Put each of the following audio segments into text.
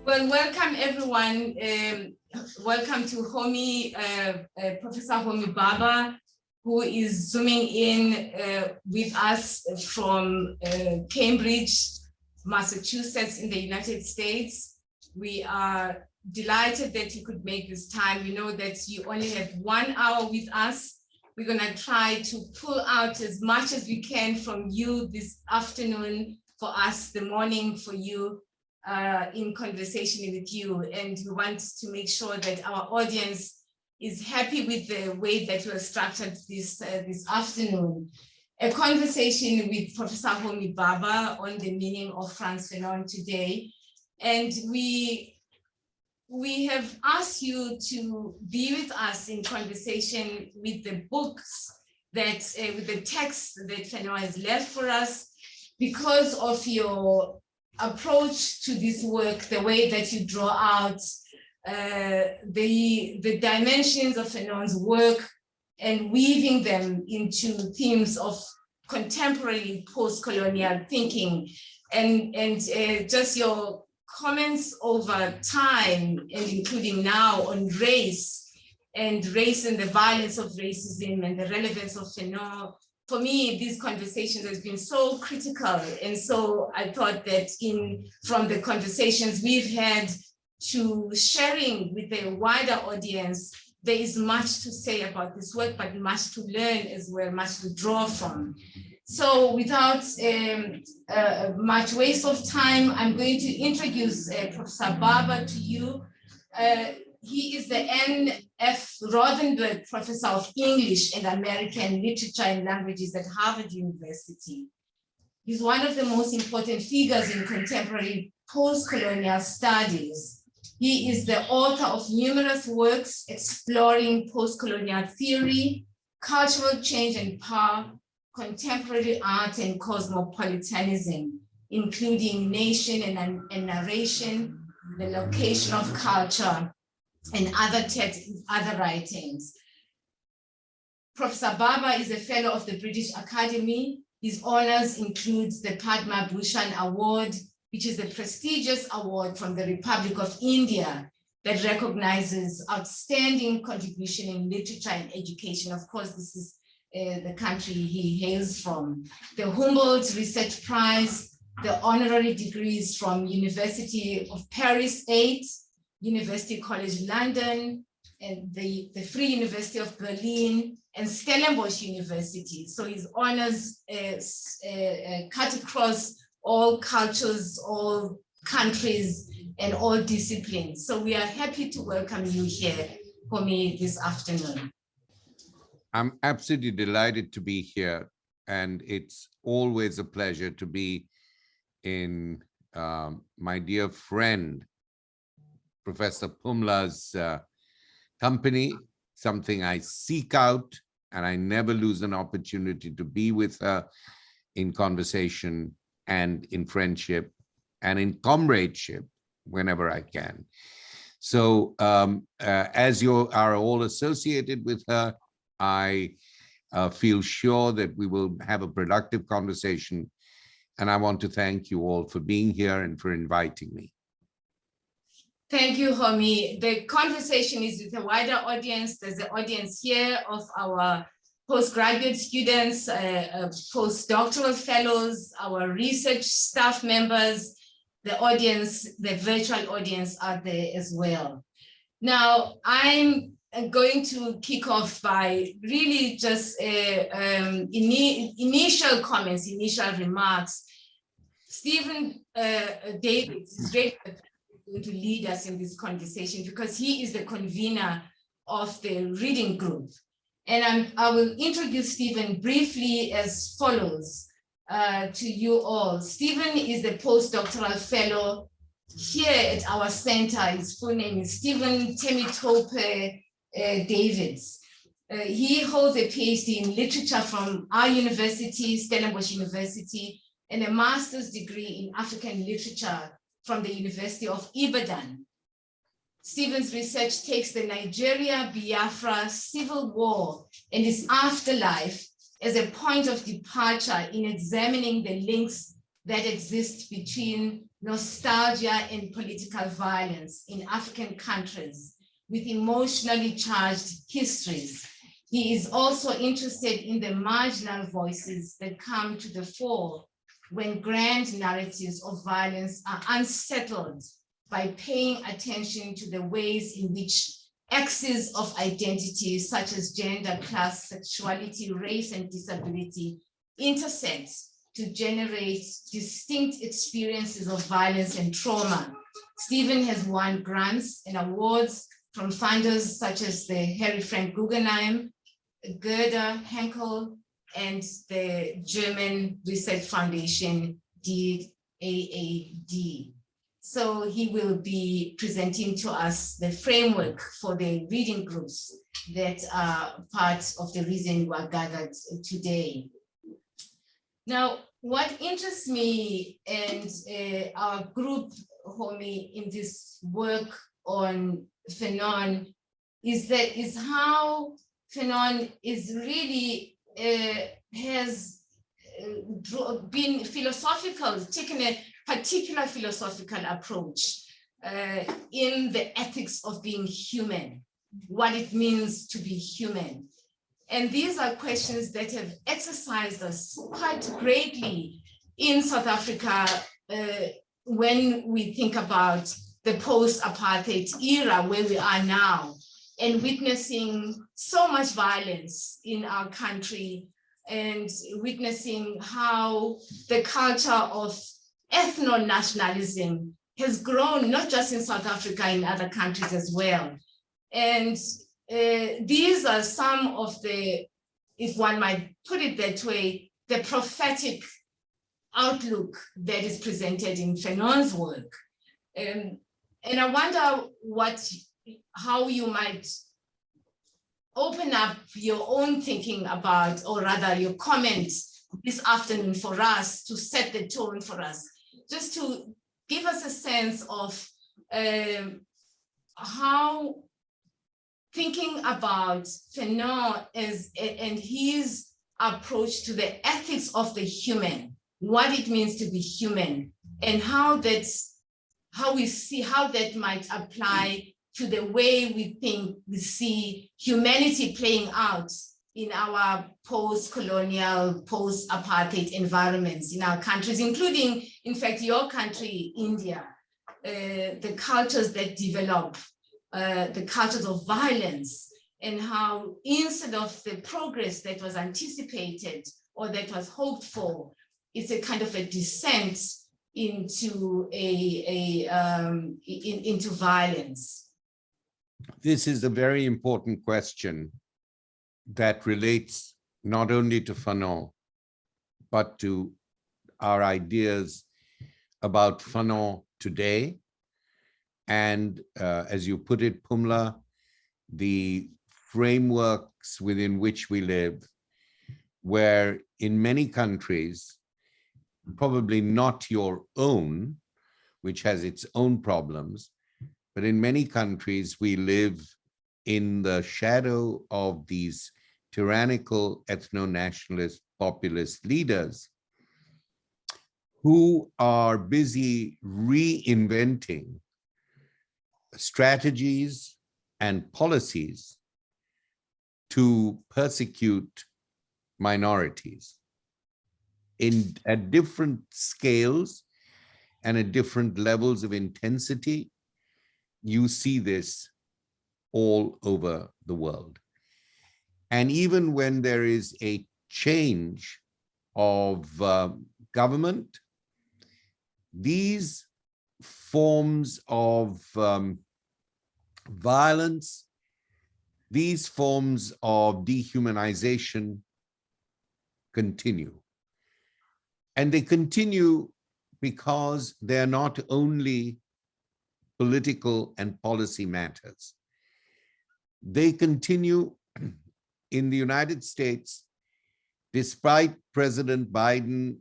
Well, welcome everyone. Welcome to Homi, Professor Homi Bhabha, who is zooming in with us from Cambridge, Massachusetts in the United States. We are delighted that you could make this time. We know that you only have 1 hour with us. We're going to try to pull out as much as we can from you this afternoon, for us, the morning for you, in conversation with you. And we want to make sure that our audience is happy with the way that we're structured this afternoon. A conversation with Professor Homi Bhabha on the meaning of Frantz Fanon today. And we have asked you to be with us in conversation with the books that, with the text that Fanon has left for us, because of your approach to this work, the way that you draw out the dimensions of Fanon's work and weaving them into themes of contemporary post-colonial thinking, and just your comments over time, and including now, on race and the violence of racism and the relevance of Fanon. For me, these conversations has been so critical. And so I thought that from the conversations we've had to sharing with a wider audience, there is much to say about this work, but much to learn as well, much to draw from. So without much waste of time, I'm going to introduce Professor Bhabha to you. He is the N.F. Rothenberg Professor of English and American Literature and Languages at Harvard University. He's one of the most important figures in contemporary post-colonial studies. He is the author of numerous works exploring post-colonial theory, cultural change and power, contemporary art and cosmopolitanism, including Nation and Narration, the Location of Culture, and other texts, other writings. Professor Bhabha is a fellow of the British Academy. His honors includes the Padma Bhushan Award, which is a prestigious award from the Republic of India that recognizes outstanding contribution in literature and education. Of course, this is the country he hails from. The Humboldt Research Prize, the honorary degrees from University of Paris 8, University College London, and the Free University of Berlin, and Stellenbosch University. So his honors cut across all cultures, all countries, and all disciplines. So we are happy to welcome you here, Homi, this afternoon. I'm absolutely delighted to be here, and it's always a pleasure to be in my dear friend, Professor Phumla's company, something I seek out, and I never lose an opportunity to be with her in conversation and in friendship and in comradeship whenever I can. So as you are all associated with her, I feel sure that we will have a productive conversation. And I want to thank you all for being here and for inviting me. Thank you, Homi. The conversation is with a wider audience. There's an audience here of our postgraduate students, postdoctoral fellows, our research staff members. The audience, the virtual audience are there as well. Now, I'm going to kick off by really just initial comments, initial remarks. Stephen Davis is great to lead us in this conversation because he is the convener of the reading group. And I will introduce Stephen briefly as follows to you all. Stephen is the postdoctoral fellow here at our center. His full name is Stephen Temitope Davids. He holds a PhD in literature from our university, Stellenbosch University, and a master's degree in African literature from the University of Ibadan. Stephen's research takes the Nigeria-Biafra civil war and its afterlife as a point of departure in examining the links that exist between nostalgia and political violence in African countries with emotionally charged histories. He is also interested in the marginal voices that come to the fore when grand narratives of violence are unsettled by paying attention to the ways in which axes of identity, such as gender, class, sexuality, race, and disability, intersect to generate distinct experiences of violence and trauma. Stephen has won grants and awards from funders such as the Harry Frank Guggenheim, Gerda Henkel, and the German Research Foundation, DAAD. So he will be presenting to us the framework for the reading groups that are part of the reason we are gathered today. Now, what interests me and our group, Homi, in this work on Fanon is how Fanon is really has been philosophical, taken a particular philosophical approach in the ethics of being human, what it means to be human. And these are questions that have exercised us quite greatly in South Africa when we think about the post-apartheid era where we are now, and witnessing so much violence in our country, and witnessing how the culture of ethno-nationalism has grown, not just in South Africa, in other countries as well. And these are some of the, if one might put it that way, the prophetic outlook that is presented in Fanon's work. And I wonder how you might open up your own thinking about, or rather your comments this afternoon for us to set the tone for us, just to give us a sense of how thinking about Fanon and his approach to the ethics of the human, what it means to be human, and how we see how that might apply to the way we see humanity playing out in our post-colonial, post-apartheid environments in our countries, including, in fact, your country, India, the cultures that develop, the cultures of violence, and how instead of the progress that was anticipated or that was hoped for, it's a kind of a descent into into violence. This is a very important question that relates not only to Fanon, but to our ideas about Fanon today. And as you put it, Pumla, the frameworks within which we live, where in many countries, probably not your own, which has its own problems, but in many countries we live in the shadow of these tyrannical ethno-nationalist populist leaders who are busy reinventing strategies and policies to persecute minorities at different scales and at different levels of intensity. You see this all over the world. And even when there is a change of government, these forms of violence, these forms of dehumanization continue. And they continue because they're not only political and policy matters. They continue in the United States, despite President Biden's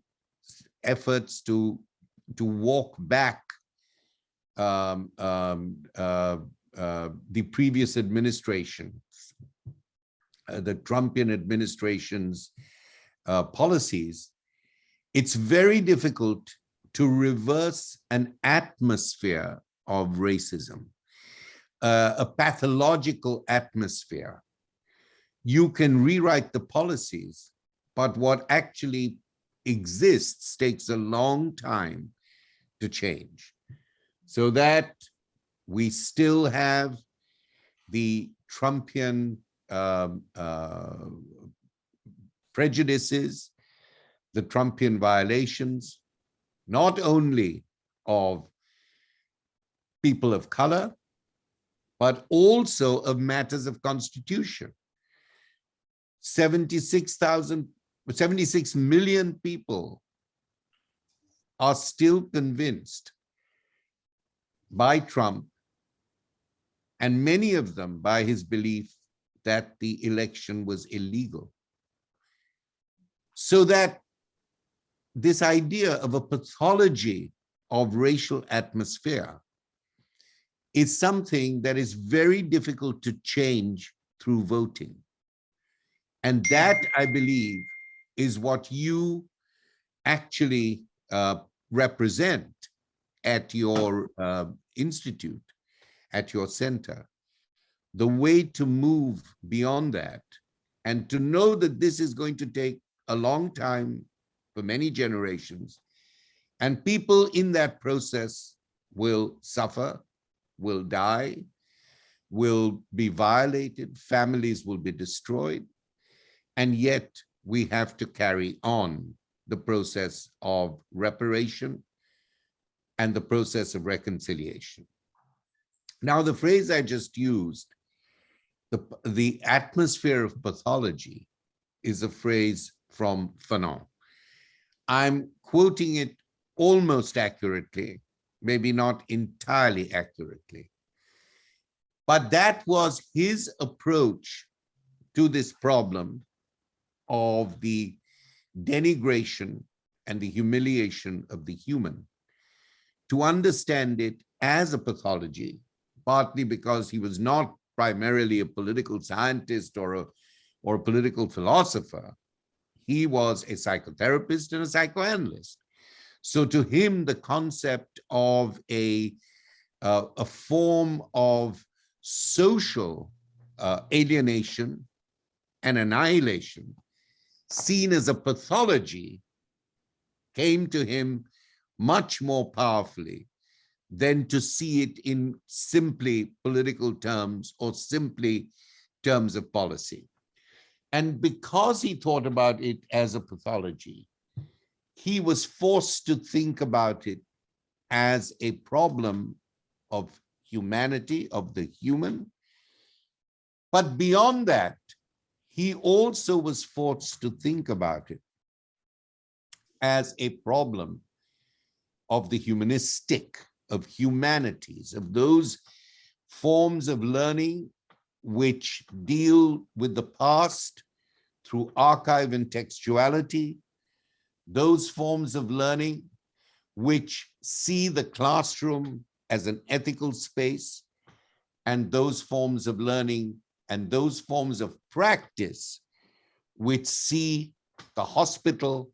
efforts to walk back the previous administration, the Trumpian administration's policies. It's very difficult to reverse an atmosphere of racism, a pathological atmosphere. You can rewrite the policies, but what actually exists takes a long time to change. So that we still have the Trumpian prejudices, the Trumpian violations, not only of people of color, but also of matters of constitution. 76 million people are still convinced by Trump, and many of them by his belief that the election was illegal. So that this idea of a pathology of racial atmosphere is something that is very difficult to change through voting. And that, I believe, is what you actually represent at your institute, at your center. The way to move beyond that and to know that this is going to take a long time for many generations, and people in that process will suffer, will die, will be violated, families will be destroyed, and yet we have to carry on the process of reparation and the process of reconciliation. Now, the phrase I just used, the atmosphere of pathology, is a phrase from Fanon. I'm quoting it almost accurately, maybe not entirely accurately, but that was his approach to this problem of the denigration and the humiliation of the human, to understand it as a pathology, partly because he was not primarily a political scientist or a political philosopher. He was a psychotherapist and a psychoanalyst. So to him, the concept of a form of social alienation and annihilation, seen as a pathology, came to him much more powerfully than to see it in simply political terms or simply terms of policy. And because he thought about it as a pathology, he was forced to think about it as a problem of humanity, of the human. But beyond that, he also was forced to think about it as a problem of the humanistic, of humanities, of those forms of learning which deal with the past through archive and textuality, those forms of learning which see the classroom as an ethical space, and those forms of learning and those forms of practice which see the hospital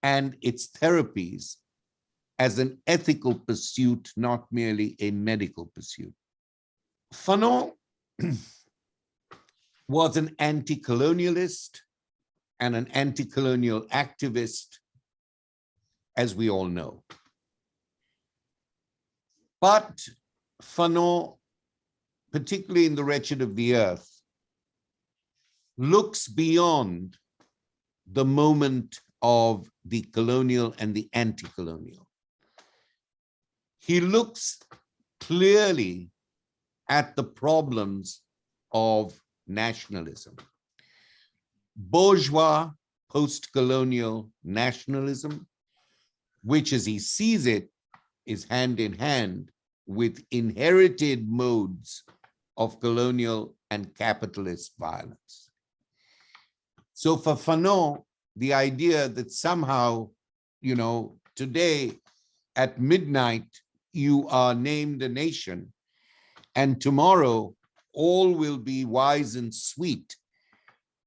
and its therapies as an ethical pursuit, not merely a medical pursuit. Fanon was an anti-colonialist and an anti-colonial activist, as we all know. But Fanon, particularly in The Wretched of the Earth, looks beyond the moment of the colonial and the anti-colonial. He looks clearly at the problems of nationalism. Bourgeois post-colonial nationalism, which as he sees it, is hand in hand with inherited modes of colonial and capitalist violence. So for Fanon, the idea that somehow, today at midnight, you are named a nation, and tomorrow all will be wise and sweet,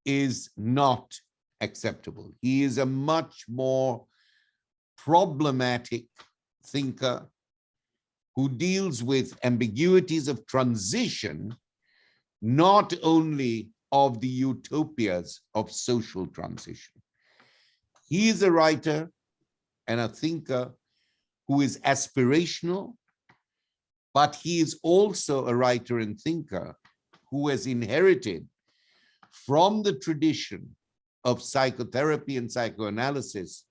is not acceptable. He is a much more problematic thinker who deals with ambiguities of transition, not only of the utopias of social transition. He is a writer and a thinker who is aspirational, but he is also a writer and thinker who has inherited from the tradition of psychotherapy and psychoanalysis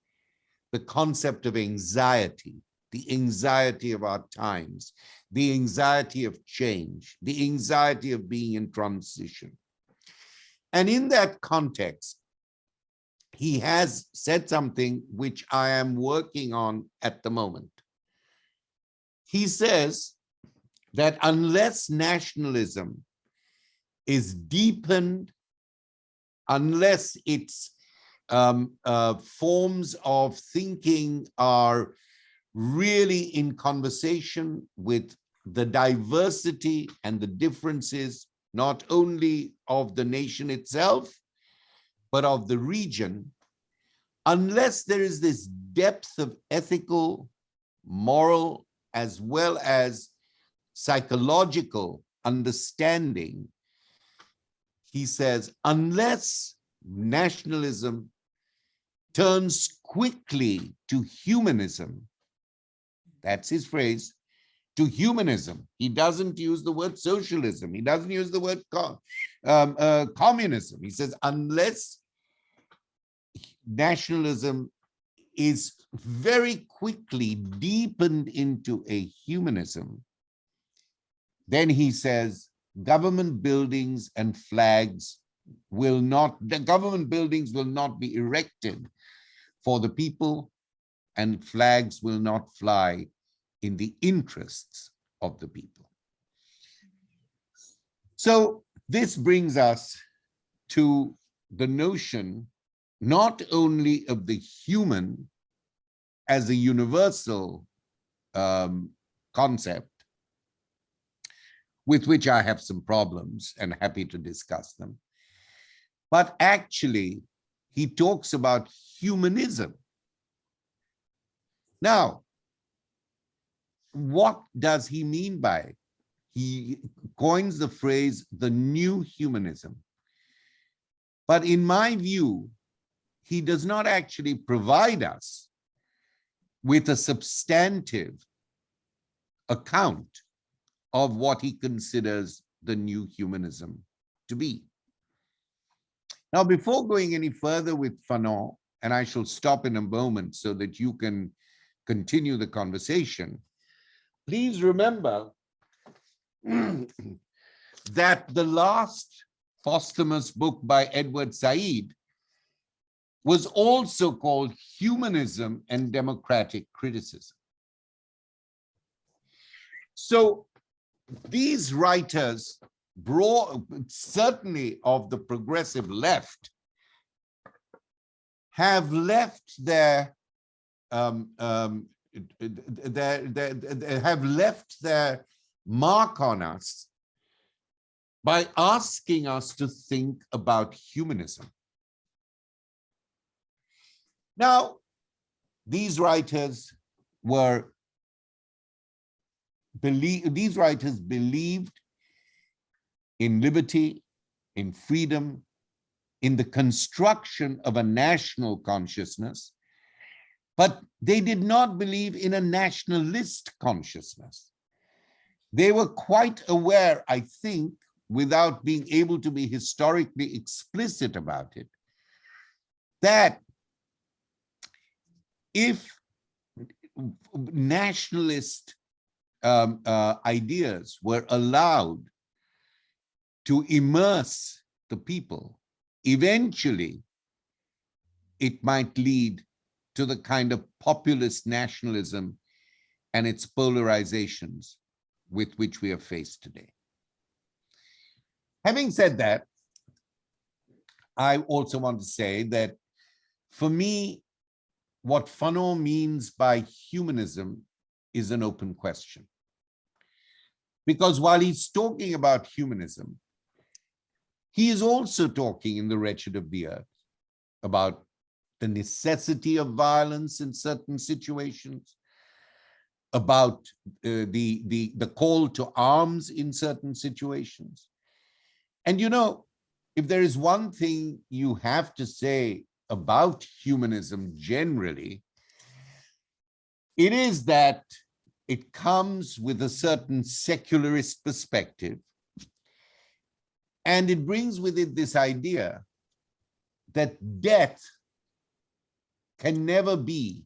the concept of anxiety, the anxiety of our times, the anxiety of change, the anxiety of being in transition. And in that context, he has said something which I am working on at the moment. He says that unless nationalism is deepened, unless its forms of thinking are really in conversation with the diversity and the differences, not only of the nation itself, but of the region, unless there is this depth of ethical, moral, as well as psychological understanding, he says, unless nationalism turns quickly to humanism, that's his phrase, to humanism. He doesn't use the word socialism. He doesn't use the word communism. He says, unless nationalism is very quickly deepened into a humanism, then he says, government buildings and flags will not, the government buildings will not be erected for the people, and flags will not fly in the interests of the people. So this brings us to the notion not only of the human as a universal concept, with which I have some problems and happy to discuss them, but actually he talks about humanism. Now, what does he mean by it? He coins the phrase, the new humanism. But in my view, he does not actually provide us with a substantive account of what he considers the new humanism to be. Now, before going any further with Fanon, and I shall stop in a moment so that you can continue the conversation, please remember that the last posthumous book by Edward Said was also called Humanism and Democratic Criticism. So these writers, certainly of the progressive left, have left their mark on us by asking us to think about humanism. Now, these writers believed in liberty, in freedom, in the construction of a national consciousness, but they did not believe in a nationalist consciousness. They were quite aware, I think, without being able to be historically explicit about it, that if nationalist ideas were allowed to immerse the people, eventually it might lead to the kind of populist nationalism and its polarizations with which we are faced today. Having said that, I also want to say that for me, what Fanon means by humanism is an open question. Because while he's talking about humanism, he is also talking in The Wretched of the Earth about the necessity of violence in certain situations, about the call to arms in certain situations. And you know, if there is one thing you have to say about humanism generally, it is that it comes with a certain secularist perspective, and it brings with it this idea that death can never be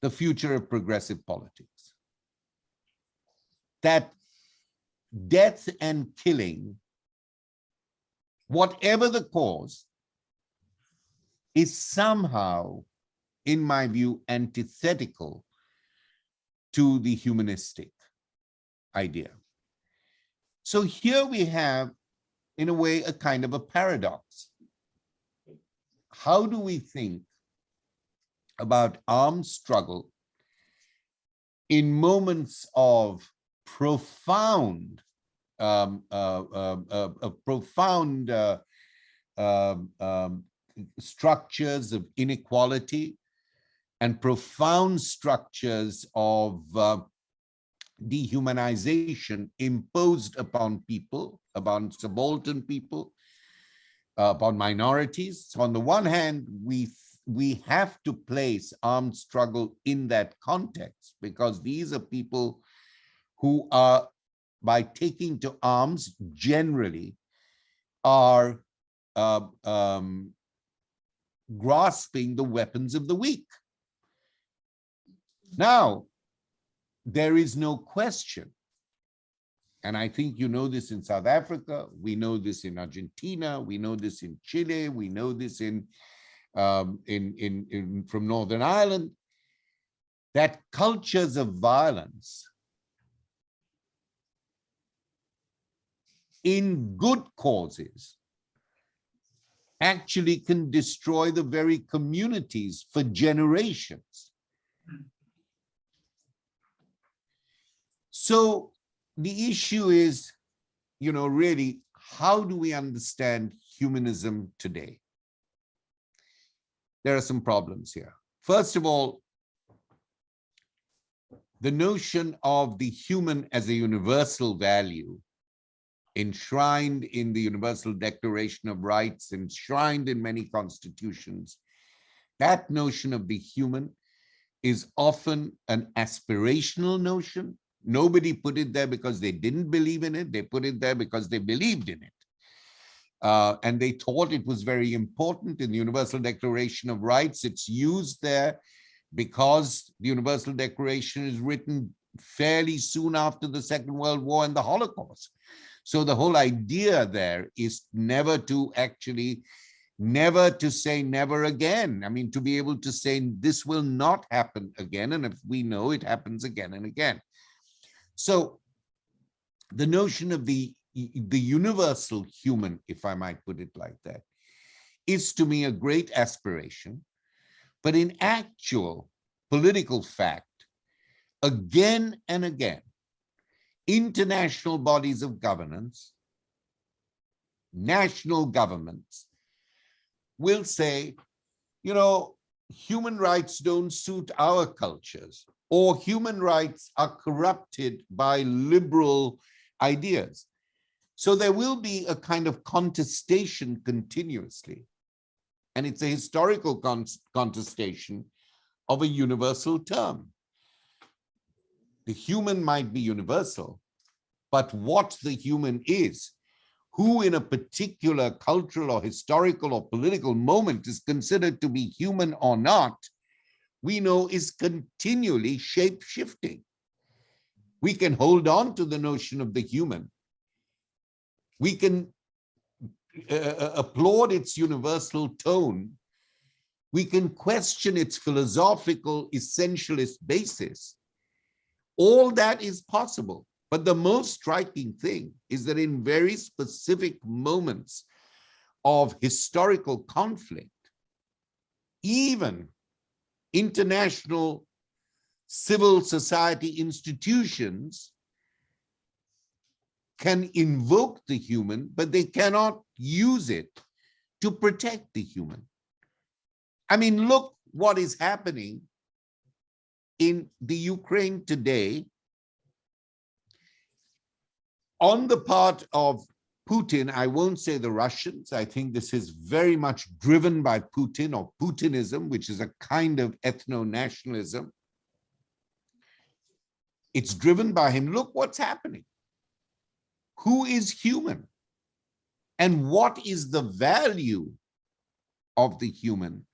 the future of progressive politics. That death and killing, whatever the cause, is somehow, in my view, antithetical to the humanistic idea. So here we have, in a way, a kind of a paradox. How do we think about armed struggle in moments of profound structures of inequality and profound structures of dehumanization imposed upon people, upon subaltern people, upon minorities? So on the one hand, we have to place armed struggle in that context, because these are people who are, by taking to arms, generally are grasping the weapons of the weak. Now, there is no question, and I think you know this in South Africa, we know this in Argentina, we know this in Chile, we know this from Northern Ireland, that cultures of violence in good causes actually can destroy the very communities for generations. So the issue is, you know, really, how do we understand humanism today? There are some problems here. First of all, the notion of the human as a universal value, enshrined in the Universal Declaration of Rights, enshrined in many constitutions, that notion of the human is often an aspirational notion. Nobody put it there because they didn't believe in it. They put it there because they believed in it. And they thought it was very important in the Universal Declaration of Rights. It's used there because the Universal Declaration is written fairly soon after the Second World War and the Holocaust. So the whole idea there is never to say never again. I mean, to be able to say this will not happen again. And if we know it happens again and again. So the notion of the universal human, if I might put it like that, is to me a great aspiration. But in actual political fact, again and again, international bodies of governance, national governments will say, you know, human rights don't suit our cultures, or human rights are corrupted by liberal ideas. So there will be a kind of contestation continuously. And it's a historical contestation of a universal term. The human might be universal, but what the human is, who in a particular cultural or historical or political moment is considered to be human or not, we know is continually shape-shifting. We can hold on to the notion of the human. We can applaud its universal tone. We can question its philosophical essentialist basis. All that is possible. But the most striking thing is that in very specific moments of historical conflict, even international civil society institutions can invoke the human, but they cannot use it to protect the human. I mean, look what is happening in the Ukraine today on the part of Putin. I won't say the Russians. I think this is very much driven by Putin or Putinism, which is a kind of ethno-nationalism. It's driven by him. Look what's happening. Who is human? And what is the value of the human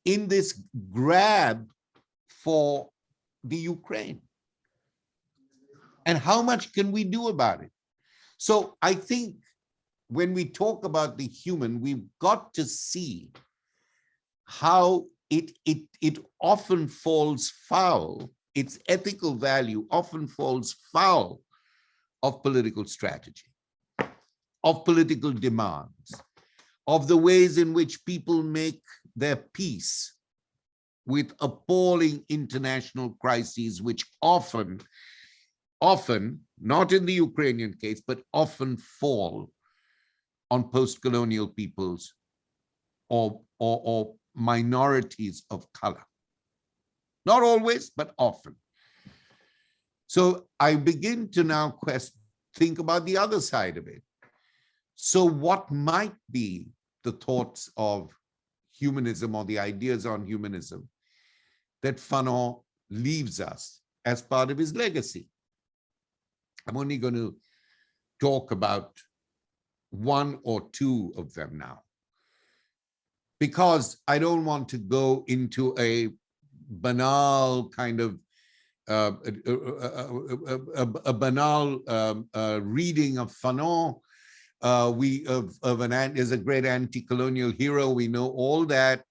in this grab for the Ukraine? And how much can we do about it? So I think when we talk about the human, we've got to see how it often falls foul, its ethical value often falls foul of political strategy, of political demands, of the ways in which people make their peace with appalling international crises, which often, not in the Ukrainian case, but often fall on post-colonial peoples or minorities of color. Not always, but often. So I begin to now think about the other side of it. So what might be the thoughts of humanism or the ideas on humanism that Fanon leaves us as part of his legacy? I'm only going to talk about one or two of them now, because I don't want to go into a banal kind of a banal reading of Fanon. Is a great anti-colonial hero. We know all that.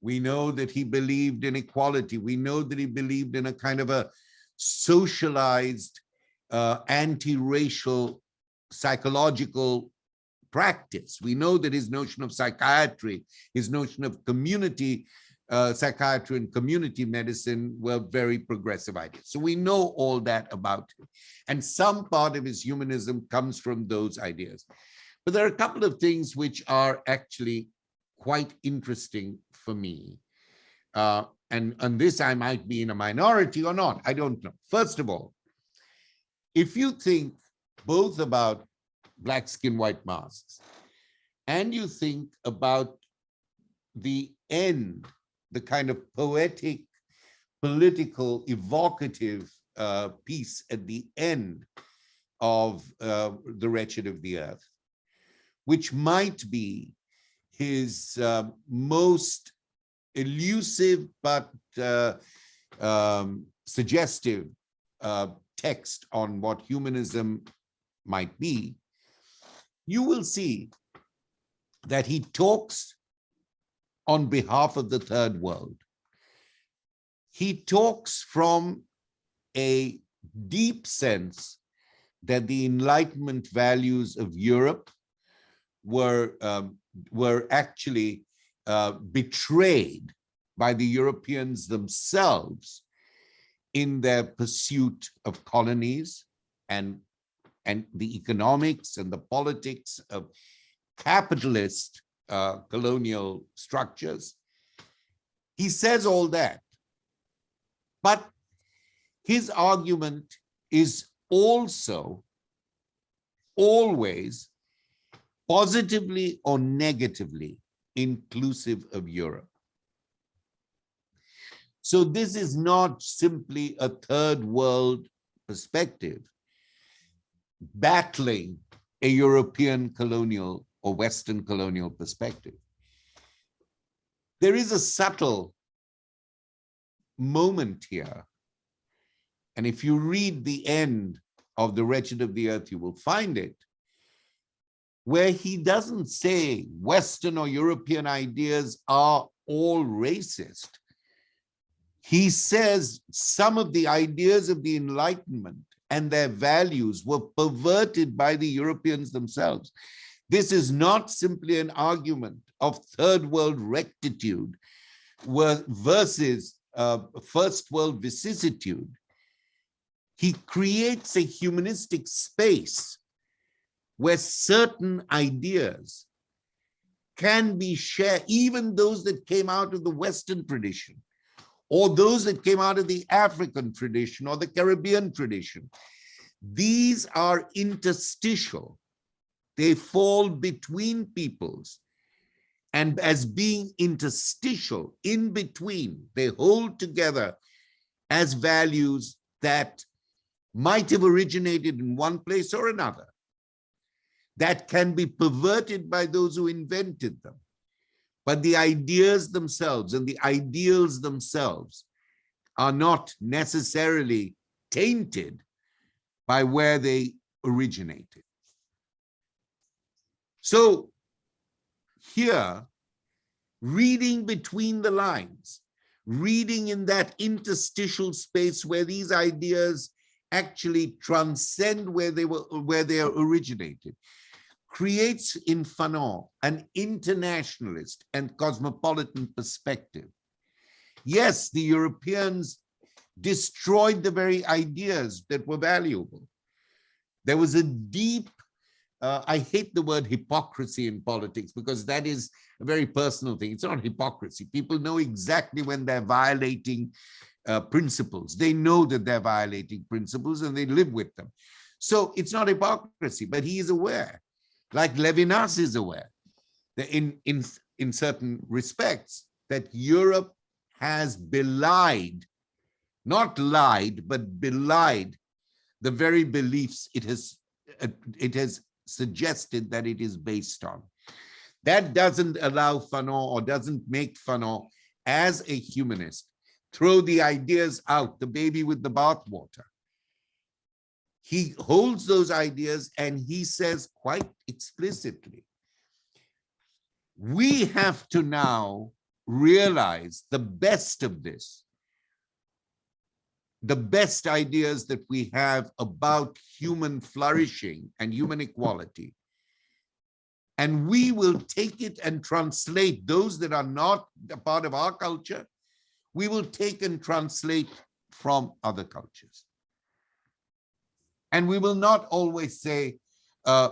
We know that he believed in equality. We know that he believed in a kind of a socialized, anti-racial, psychological practice. We know that his notion of psychiatry, his notion of community psychiatry and community medicine were very progressive ideas. So we know all that about him. And some part of his humanism comes from those ideas. But there are a couple of things which are actually quite interesting for me. And on this, I might be in a minority or not. I don't know. First of all, if you think both about black skin, white masks, and you think about the end, the kind of poetic, political, evocative piece at the end of The Wretched of the Earth, which might be his most elusive but suggestive text on what humanism might be, you will see that he talks on behalf of the third world. He talks from a deep sense that the Enlightenment values of Europe were actually betrayed by the Europeans themselves in their pursuit of colonies and the economics and the politics of capitalist colonial structures. He says all that, but his argument is also always positively or negatively inclusive of Europe. So this is not simply a third world perspective battling a European colonial or Western colonial perspective. There is a subtle moment here. And if you read the end of The Wretched of the Earth, you will find it, where he doesn't say Western or European ideas are all racist. He says some of the ideas of the Enlightenment and their values were perverted by the Europeans themselves. This is not simply an argument of third world rectitude versus first world vicissitude. He creates a humanistic space where certain ideas can be shared, even those that came out of the Western tradition, or those that came out of the African tradition or the Caribbean tradition. These are interstitial. They fall between peoples. And as being interstitial, in between, they hold together as values that might have originated in one place or another, that can be perverted by those who invented them. But the ideas themselves and the ideals themselves are not necessarily tainted by where they originated. So here, reading between the lines, reading in that interstitial space where these ideas actually transcend where they originated, creates in Fanon an internationalist and cosmopolitan perspective. Yes, the Europeans destroyed the very ideas that were valuable. There was a deep, I hate the word hypocrisy in politics because that is a very personal thing. It's not hypocrisy. People know exactly when they're violating principles. They know that they're violating principles and they live with them. So it's not hypocrisy, but he is aware, like Levinas is aware, that in certain respects, that Europe has belied, not lied, but belied the very beliefs it has suggested that it is based on. That doesn't allow Fanon, or doesn't make Fanon, as a humanist, throw the ideas out, the baby with the bathwater. He holds those ideas and he says quite explicitly, we have to now realize the best of this, the best ideas that we have about human flourishing and human equality. And we will take it and translate those that are not a part of our culture. We will take and translate from other cultures. And we will not always say,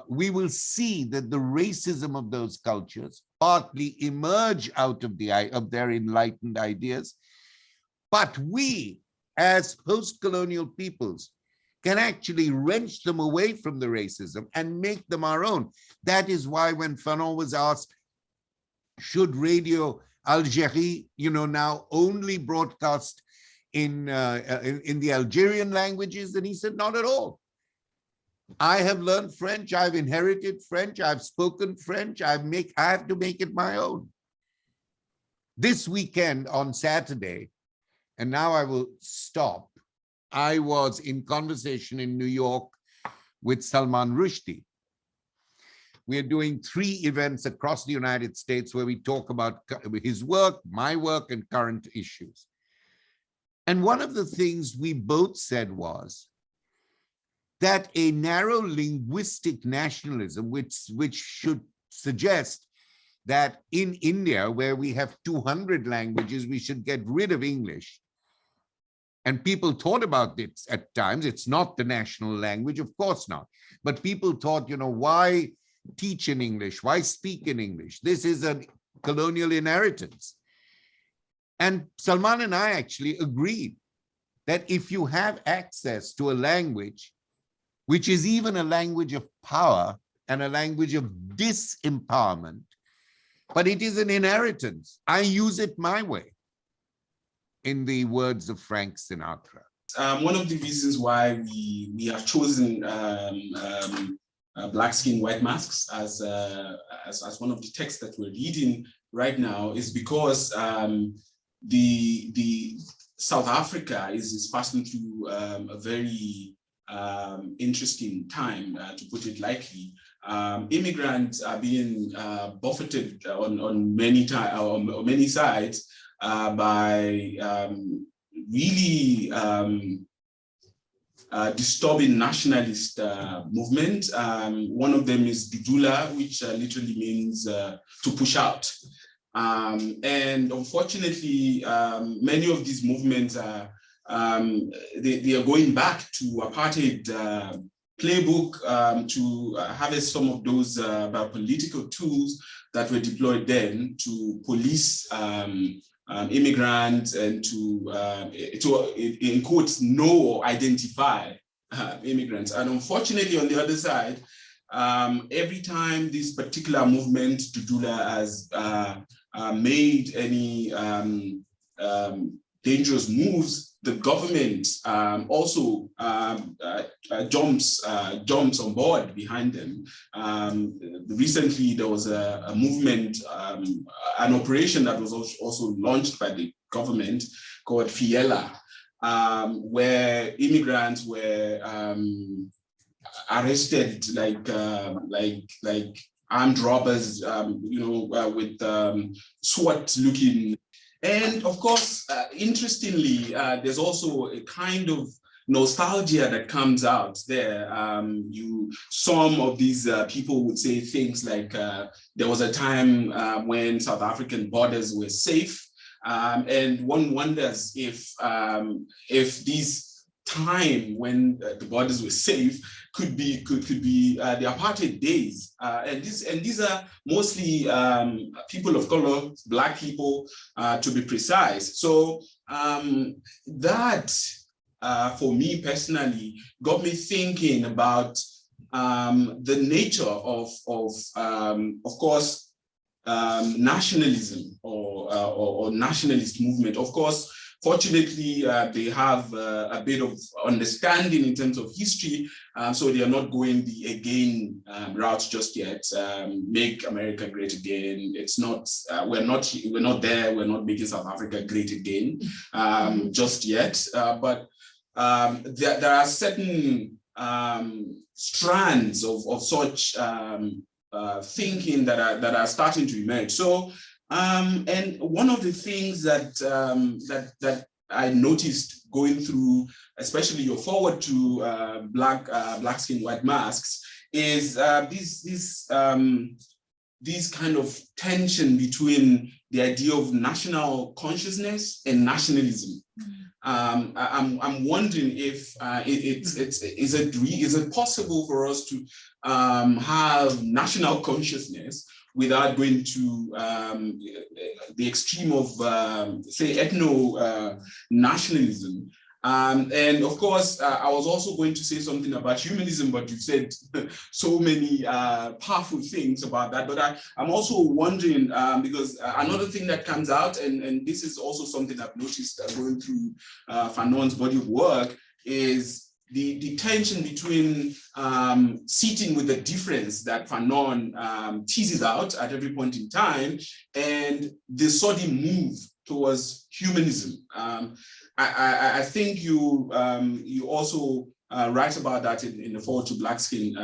we will see that the racism of those cultures partly emerge out of their enlightened ideas. But we, as post-colonial peoples, can actually wrench them away from the racism and make them our own. That is why when Fanon was asked, should Radio Algérie, now only broadcast in the Algerian languages? And he said, not at all. I have learned French, I've inherited French, I've spoken French, I have to make it my own. This weekend on Saturday, and now I will stop, I was in conversation in New York with Salman Rushdie. We are doing 3 events across the United States where we talk about his work, my work, and current issues. And one of the things we both said was that a narrow linguistic nationalism, which should suggest that in India, where we have 200 languages, we should get rid of English. And people thought about this at times. It's not the national language, of course not. But people thought, why teach in English? Why speak in English? This is a colonial inheritance. And Salman and I actually agreed that if you have access to a language, which is even a language of power and a language of disempowerment, but it is an inheritance. I use it my way, in the words of Frank Sinatra. One of the reasons why we have chosen Black Skin, White Masks as one of the texts that we're reading right now is because the South Africa is passing through a very interesting time, to put it lightly. Immigrants are being buffeted on many sides by really disturbing nationalist movement. One of them is Dudula, which literally means to push out. And unfortunately, many of these movements are they are going back to apartheid playbook to harvest some of those political tools that were deployed then to police immigrants and to in quotes, know or identify immigrants. And unfortunately, on the other side, every time this particular movement, Dudula, has made any dangerous moves, the government also jumps on board behind them. Recently, there was a movement, an operation that was also launched by the government called Fiela, where immigrants were arrested like armed robbers, with SWAT-looking. And of course, interestingly, there's also a kind of nostalgia that comes out there. Some of these people would say things like, there was a time when South African borders were safe, and one wonders if this time when the borders were safe could be the apartheid days, and these are mostly people of color, Black people, to be precise. So that, for me personally, got me thinking about the nature of course, nationalism or nationalist movement. Of course, fortunately, they have a bit of understanding in terms of history, so they are not going the again route just yet. Make America great again. It's not. We're not there. We're not making South Africa great again just yet. But there are certain strands of such thinking that are starting to emerge. So. And one of the things that that I noticed going through, especially your forward to black skin, white masks, is this kind of tension between the idea of national consciousness and nationalism. I'm wondering if is it possible for us to have national consciousness without going to the extreme of, say, ethno-nationalism. And of course, I was also going to say something about humanism, but you said so many powerful things about that. But I'm also wondering, because another thing that comes out, and this is also something I've noticed going through Fanon's body of work, is the tension between sitting with the difference that Fanon teases out at every point in time and the sudden move towards humanism. I think you also write about that in the forward to black skin,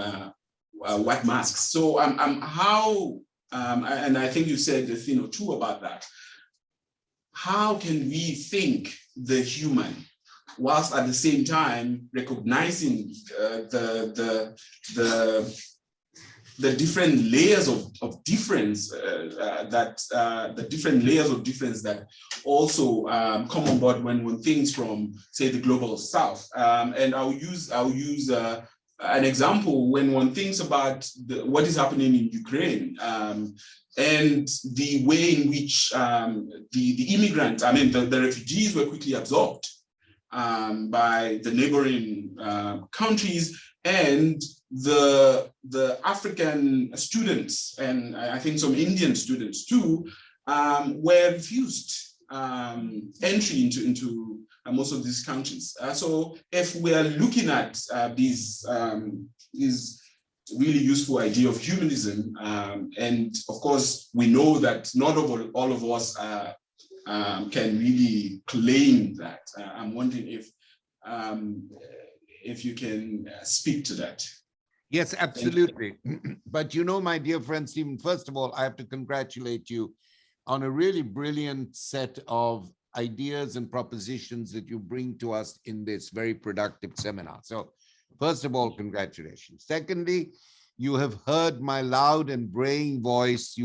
white masks. So how, and I think you said a thing or two about that. How can we think the human whilst at the same time recognizing the different layers of difference that also come on board when things from, say, the global south. And I'll use an example when one thinks about what is happening in Ukraine and the way in which the immigrants, I mean, the refugees were quickly absorbed by the neighboring countries, and the African students, and I think some Indian students too, were refused entry into most of these countries. So if we are looking at this really useful idea of humanism, and of course we know that not all of us can really claim that. I'm wondering if you can speak to that. Yes, absolutely. But you know, my dear friend Stephen, first of all, I have to congratulate you on a really brilliant set of ideas and propositions that you bring to us in this very productive seminar. So first of all, congratulations. Secondly, you have heard my loud and braying voice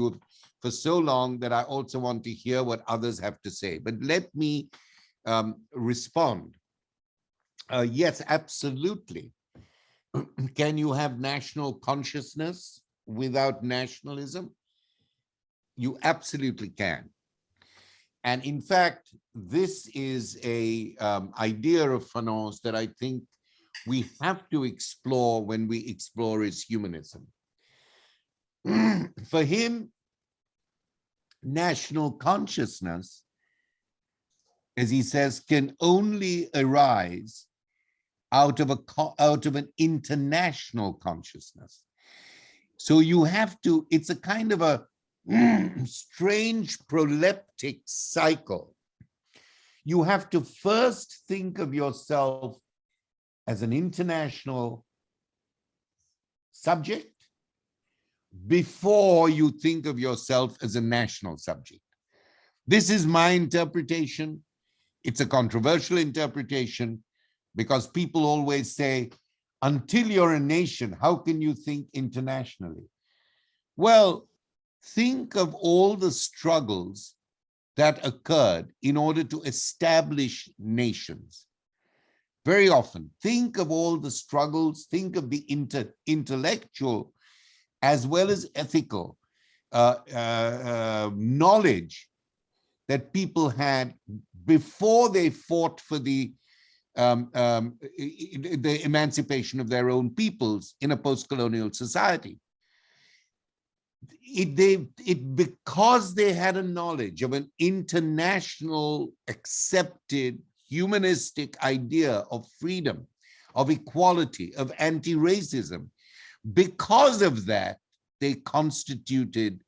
for so long that I also want to hear what others have to say. But let me respond. Yes, absolutely. Can you have national consciousness without nationalism? You absolutely can. And in fact, this is a idea of Fanon's that I think we have to explore when we explore his humanism. For him, national consciousness, as he says, can only arise out of an international consciousness. So you have to, it's a kind of a strange proleptic cycle. You have to first think of yourself as an international subject before you think of yourself as a national subject. This is my interpretation. It's a controversial interpretation because people always say, until you're a nation, how can you think internationally? Well, think of all the struggles that occurred in order to establish nations. Very often, think of all the struggles, think of the intellectual as well as ethical knowledge that people had before they fought for the emancipation of their own peoples in a post-colonial society. Because they had a knowledge of an international accepted humanistic idea of freedom, of equality, of anti-racism, because of that, they constituted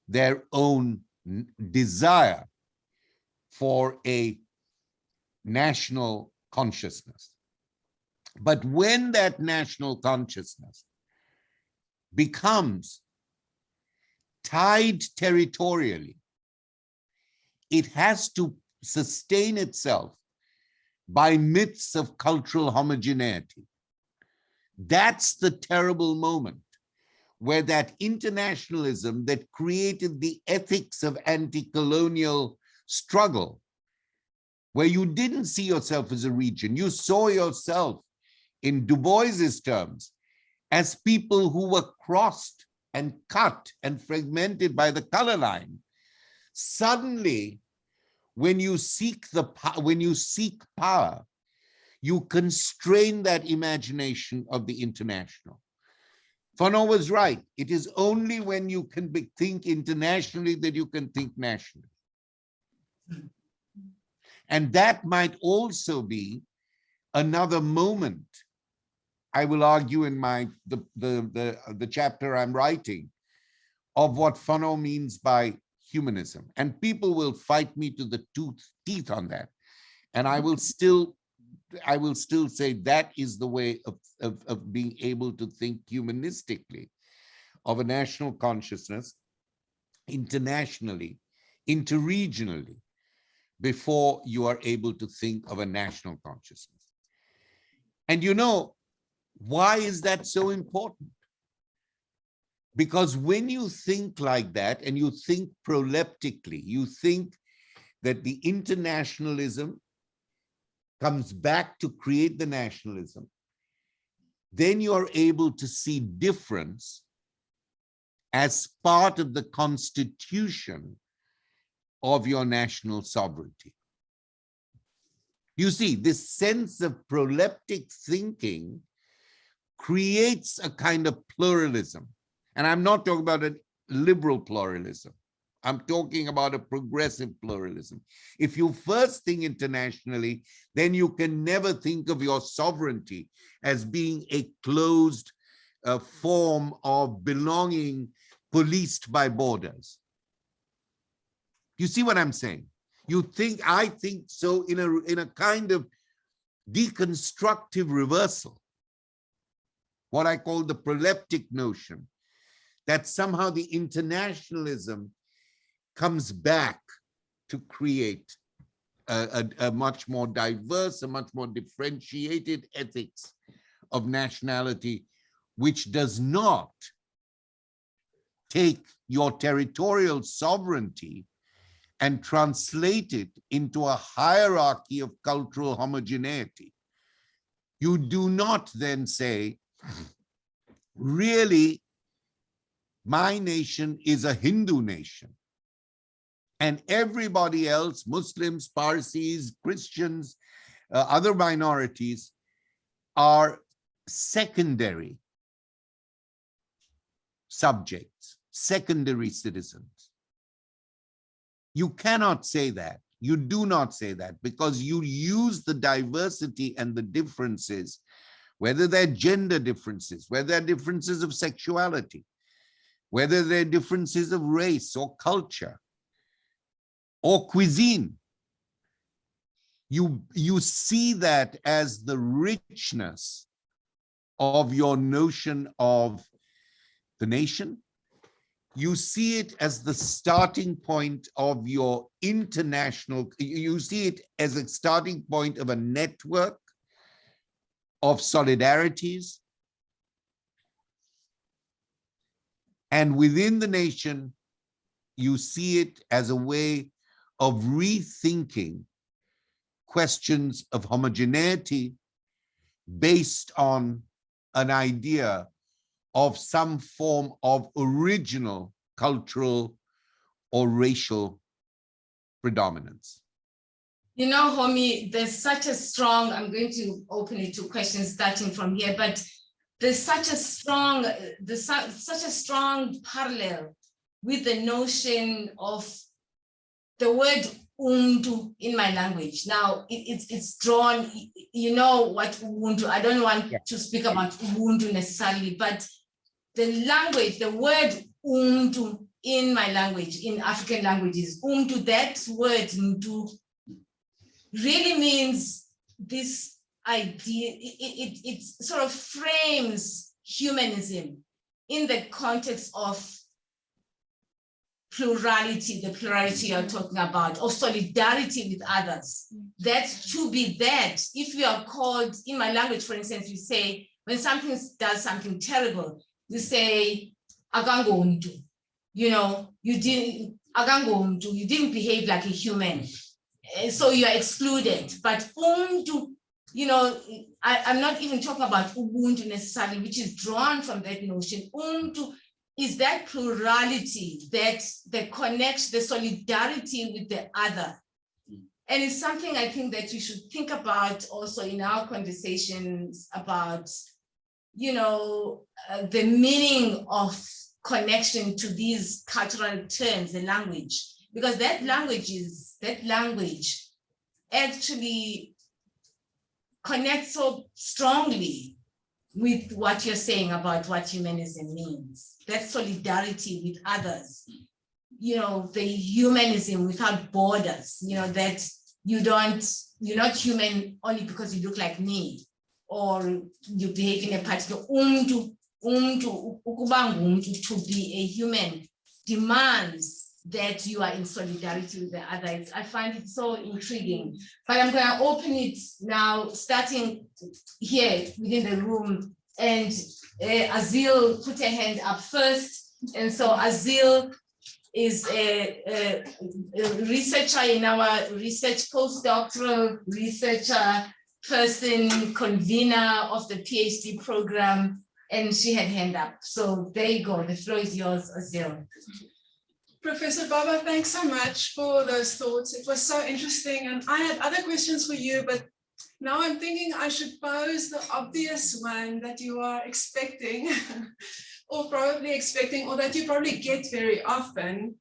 their own desire for a national consciousness. But when that national consciousness becomes tied territorially, it has to sustain itself by myths of cultural homogeneity. That's the terrible moment where that internationalism that created the ethics of anti-colonial struggle, where you didn't see yourself as a region, you saw yourself, in Du Bois's terms, as people who were crossed and cut and fragmented by the color line. Suddenly, when you seek power, you constrain that imagination of the international. Fanon was right. It is only when you can think internationally that you can think nationally. And that might also be another moment, I will argue in the chapter I'm writing, of what Fanon means by humanism. And people will fight me to the teeth on that. And I will still say that is the way of being able to think humanistically of a national consciousness internationally, interregionally, before you are able to think of a national consciousness. And you know, why is that so important? Because when you think like that and you think proleptically, you think that the internationalism comes back to create the nationalism, then you're able to see difference as part of the constitution of your national sovereignty. You see, this sense of proleptic thinking creates a kind of pluralism. And I'm not talking about a liberal pluralism. I'm talking about a progressive pluralism. If you first think internationally, then you can never think of your sovereignty as being a closed form of belonging policed by borders. You see what I'm saying? I think so in a kind of deconstructive reversal, what I call the proleptic notion, that somehow the internationalism comes back to create a much more diverse, a much more differentiated ethics of nationality, which does not take your territorial sovereignty and translate it into a hierarchy of cultural homogeneity. You do not then say, really, my nation is a Hindu nation. And everybody else, Muslims, Parsis, Christians, other minorities, are secondary subjects, secondary citizens. You cannot say that. You do not say that, because you use the diversity and the differences, whether they're gender differences, whether they're differences of sexuality, whether they're differences of race or culture or cuisine. You see that as the richness of your notion of the nation. You see it as the starting point of your international, you see it as a starting point of a network of solidarities. And within the nation, you see it as a way of rethinking questions of homogeneity based on an idea of some form of original cultural or racial predominance. You know, Homi, there's such a strong, I'm going to open it to questions starting from here, but there's such a strong parallel with the notion of the word Ubuntu in my language. Now, it's drawn, you know what Ubuntu, I don't want to speak about Ubuntu necessarily, but the language, the word Ubuntu in my language, in African languages, Ubuntu, that word Ubuntu really means this idea, it sort of frames humanism in the context of plurality, the plurality you're talking about, or solidarity with others. That's to be that. If you are called, in my language, for instance, you say, when something does something terrible, you say, agangontu, you know, you didn't behave like a human. So you are excluded. But Ubuntu, you know, I'm not even talking about Ubuntu necessarily, which is drawn from that notion. Ubuntu is that plurality that connects the solidarity with the other. And it's something I think that we should think about also in our conversations about, you know, the meaning of connection to these cultural terms, the language, because that language actually connects so strongly with what you're saying about what humanism means. That solidarity with others, you know, the humanism without borders, you know, that you're not human only because you look like me, or you behave in a particular to be a human demands that you are in solidarity with the others. I find it so intriguing, but I'm going to open it now, starting here within the room, and Azil put her hand up first. And so Azil is a researcher in our research, postdoctoral researcher person, convener of the PhD program, and she had hand up. So there you go, the floor is yours, Azil. Professor Bhabha, thanks so much for those thoughts. It was so interesting, and I had other questions for you, but now I'm thinking I should pose the obvious one that you are expecting, or probably expecting, or that you probably get very often,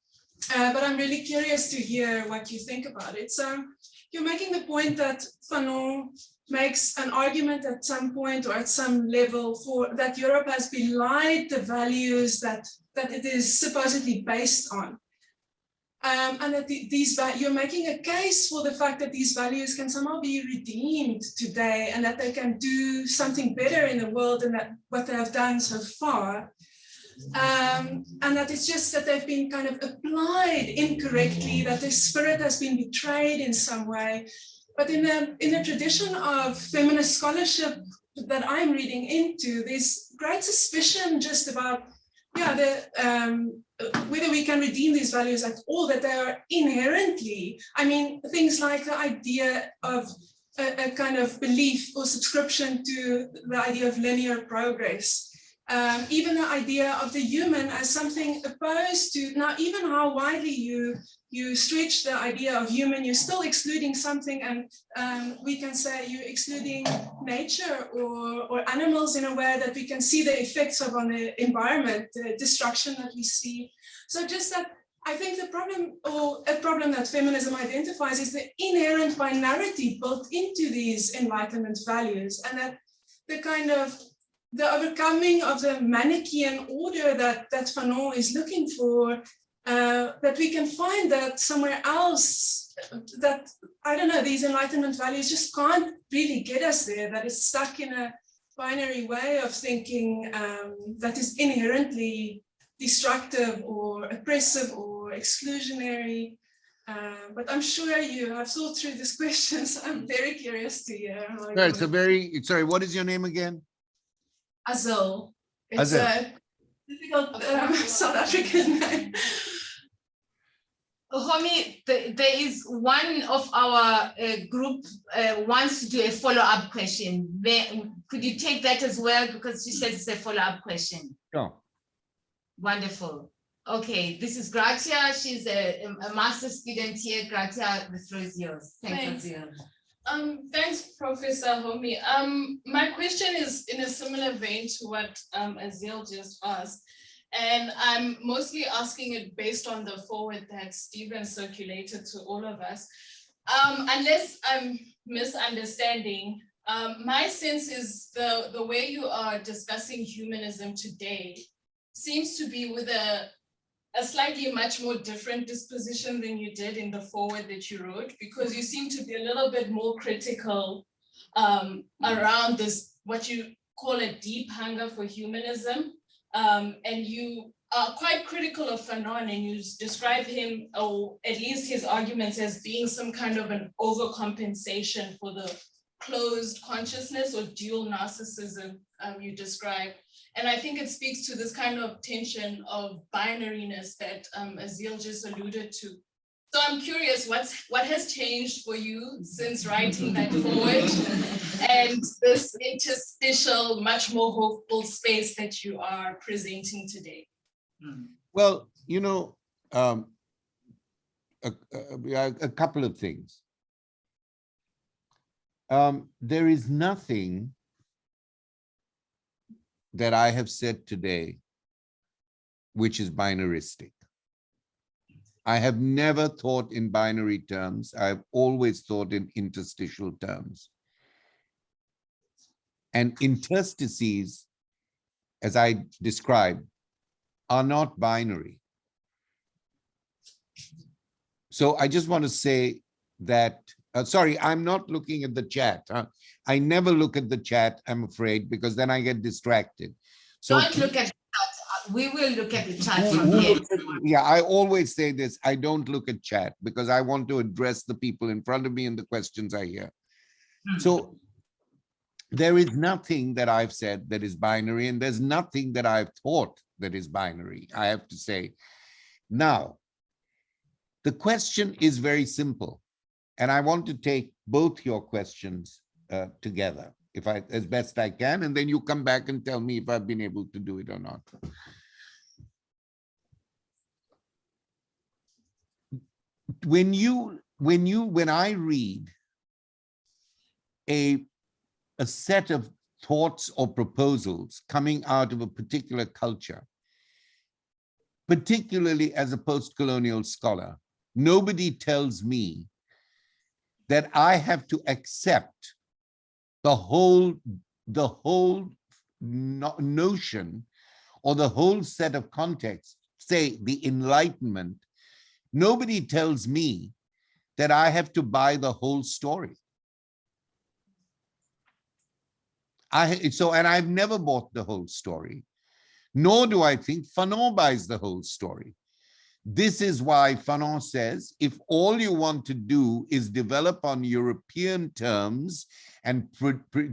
but I'm really curious to hear what you think about it. So you're making the point that Fanon makes an argument at some point or at some level for that Europe has belied the values that it is supposedly based on. And that you're making a case for the fact that these values can somehow be redeemed today, and that they can do something better in the world than what they have done so far. And that it's just that they've been kind of applied incorrectly, that their spirit has been betrayed in some way. But in the tradition of feminist scholarship that I'm reading into, there's great suspicion just about, whether we can redeem these values at all, that they are inherently, I mean, things like the idea of a kind of belief or subscription to the idea of linear progress, even the idea of the human as something opposed to, now even how widely you stretch the idea of human, you're still excluding something, and we can say you're excluding nature or animals in a way that we can see the effects of on the environment, the destruction that we see. So just that, I think the problem, or a problem that feminism identifies, is the inherent binarity built into these Enlightenment values, and that the kind of the overcoming of the Manichaean order that Fanon is looking for, that we can find that somewhere else, that, I don't know, these Enlightenment values just can't really get us there, that it's stuck in a binary way of thinking that is inherently destructive or oppressive or exclusionary. But I'm sure you have thought through these questions. I'm very curious to hear. Right, it's a very, sorry, what is your name again? Azo. It's Azo. a difficult South African name. Homi, there is one of our group wants to do a follow-up question. Could you take that as well? Because she says it's a follow-up question. Sure. Wonderful. Okay, this is Gratia. She's a master's student here. Gratia, the floor is yours. Thanks. Thanks, Professor Homi. My question is in a similar vein to what Aziel just asked, and I'm mostly asking it based on the forward that Stephen circulated to all of us. Unless I'm misunderstanding, my sense is the way you are discussing humanism today seems to be with a slightly much more different disposition than you did in the forward that you wrote, because you seem to be a little bit more critical around this, what you call a deep hunger for humanism. And you are quite critical of Fanon, and you describe him, or at least his arguments, as being some kind of an overcompensation for the closed consciousness or dual narcissism you describe. And I think it speaks to this kind of tension of binariness that Aziel just alluded to. So I'm curious, what has changed for you since writing that forward and this interstitial, much more hopeful space that you are presenting today? Well, you know, a couple of things. There is nothing that I have said today which is binaristic. I have never thought in binary terms. I've always thought in interstitial terms. And interstices, as I described, are not binary. So I just want to say that, sorry, I'm not looking at the chat. I never look at the chat, I'm afraid, because then I get distracted. So Don't look at the chat. We will look at the chat from here. Yeah, I always say this. I don't look at chat because I want to address the people in front of me and the questions I hear. So there is nothing that I've said that is binary, and there's nothing that I've thought that is binary, I have to say. Now, the question is very simple, and I want to take both your questions together, if I, as best I can, and then you come back and tell me if I've been able to do it or not. When I read a set of thoughts or proposals coming out of a particular culture, particularly as a post-colonial scholar, nobody tells me that I have to accept the whole notion or the whole set of context, say the Enlightenment. Nobody tells me that I have to buy the whole story. And I've never bought the whole story, nor do I think Fanon buys the whole story. This is why Fanon says, if all you want to do is develop on European terms and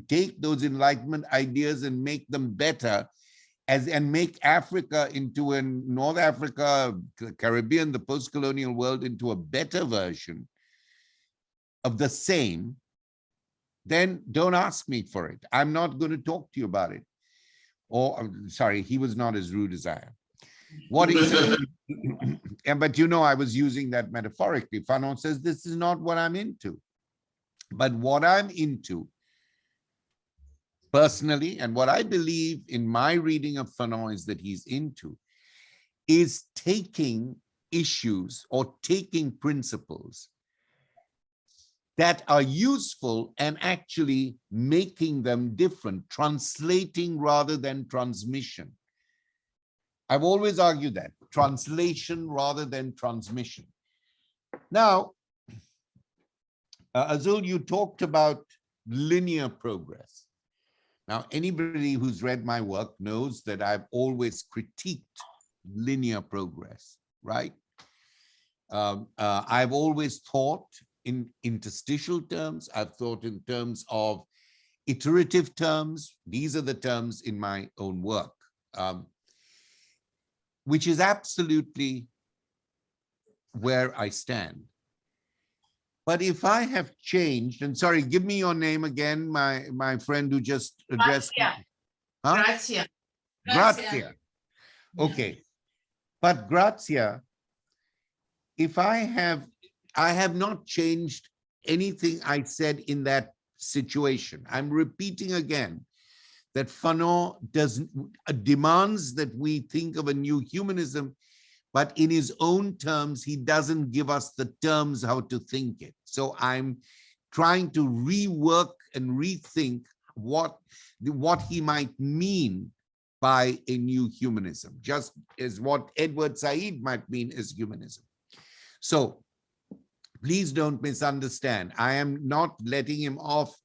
take those Enlightenment ideas and make them better, and make Africa into North Africa, the Caribbean, the post-colonial world into a better version of the same, then don't ask me for it. I'm not going to talk to you about it. or sorry, he was not as rude as I am. What he said, but you know, I was using that metaphorically. Fanon says, this is not what I'm into. But what I'm into personally, and what I believe in my reading of Fanon is that he's into, is taking issues or taking principles that are useful and actually making them different, translating rather than transmission. I've always argued that, translation rather than transmission. Now, Azul, you talked about linear progress. Now, anybody who's read my work knows that I've always critiqued linear progress, right? I've always thought in interstitial terms. I've thought in terms of iterative terms. These are the terms in my own work, which is absolutely where I stand. But if I have changed, and sorry, give me your name again, my friend who just addressed me. Huh? Grazia. Grazia. Okay. But Grazia, if I have not changed anything I said in that situation. I'm repeating again that Fanon demands that we think of a new humanism, but in his own terms, he doesn't give us the terms how to think it. So I'm trying to rework and rethink what he might mean by a new humanism, just as what Edward Said might mean as humanism. So please don't misunderstand. I am not letting him off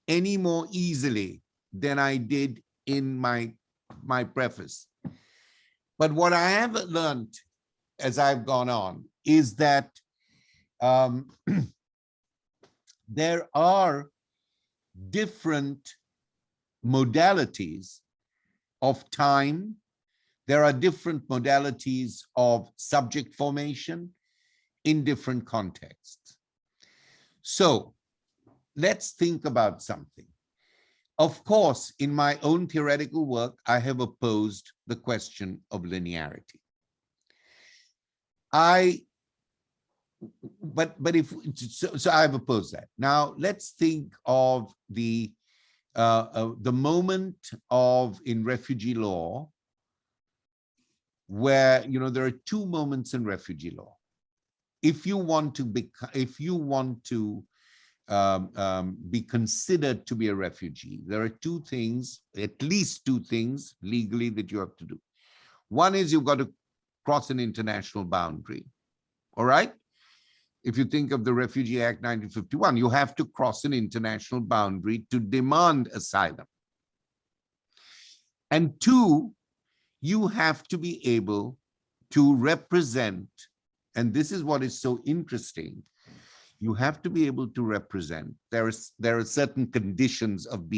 any more easily than I did in my preface. But what I have learned as I've gone on is that there are different modalities of time. There are different modalities of subject formation in different contexts. So let's think about something. Of course, in my own theoretical work, I have opposed the question of linearity. So I've opposed that. Now let's think of the moment in refugee law where, you know, there are two moments in refugee law. If you want to be considered to be a refugee, there are two things, at least two things legally that you have to do. One is you've got to cross an international boundary. All right? If you think of the Refugee Act 1951, you have to cross an international boundary to demand asylum. And two, you have to be able to represent, and this is what is so interesting, you have to be able to represent. There are certain conditions of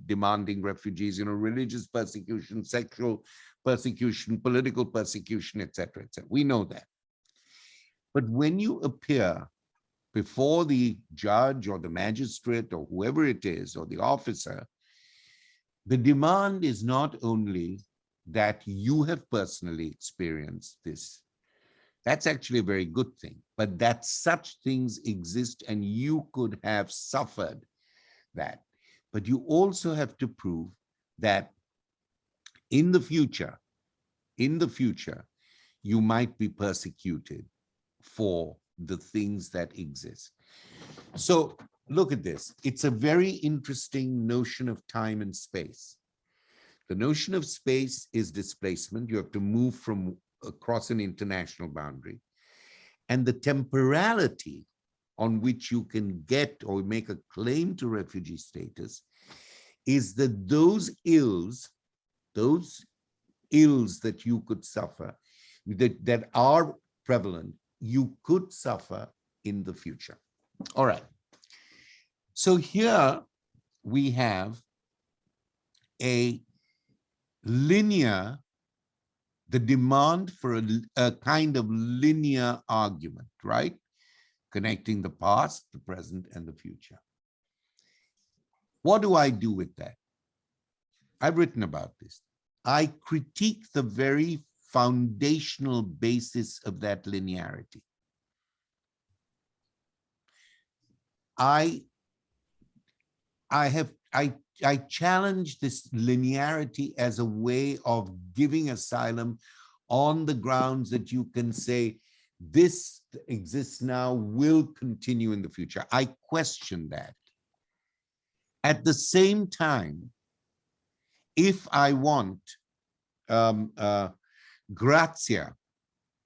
demanding refugees, you know, religious persecution, sexual persecution, political persecution, etc., etc. We know that. But when you appear before the judge or the magistrate or whoever it is, or the officer, the demand is not only that you have personally experienced this. That's actually a very good thing, but that such things exist and you could have suffered that. But you also have to prove that in the future, you might be persecuted for the things that exist. So look at this. It's a very interesting notion of time and space. The notion of space is displacement. You have to move from across an international boundary. And the temporality on which you can get or make a claim to refugee status is that those ills that you could suffer, that are prevalent, you could suffer in the future. All right. So here we have the demand for a kind of linear argument, right? Connecting the past, the present, and the future. What do I do with that? I've written about this. I critique the very foundational basis of that linearity. I challenge this linearity as a way of giving asylum on the grounds that you can say, this exists now, will continue in the future. I question that. At the same time, if I want Grazia,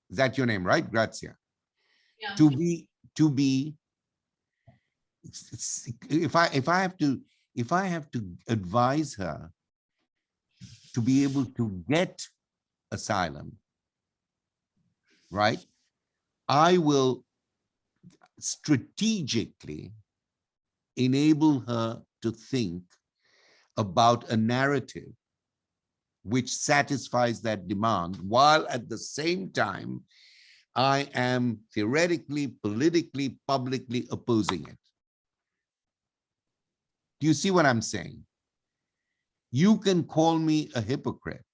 is that your name, right? Grazia. Yeah. To be, if I have to advise her to be able to get asylum, right? I will strategically enable her to think about a narrative which satisfies that demand, while at the same time, I am theoretically, politically, publicly opposing it. Do you see what I'm saying? You can call me a hypocrite.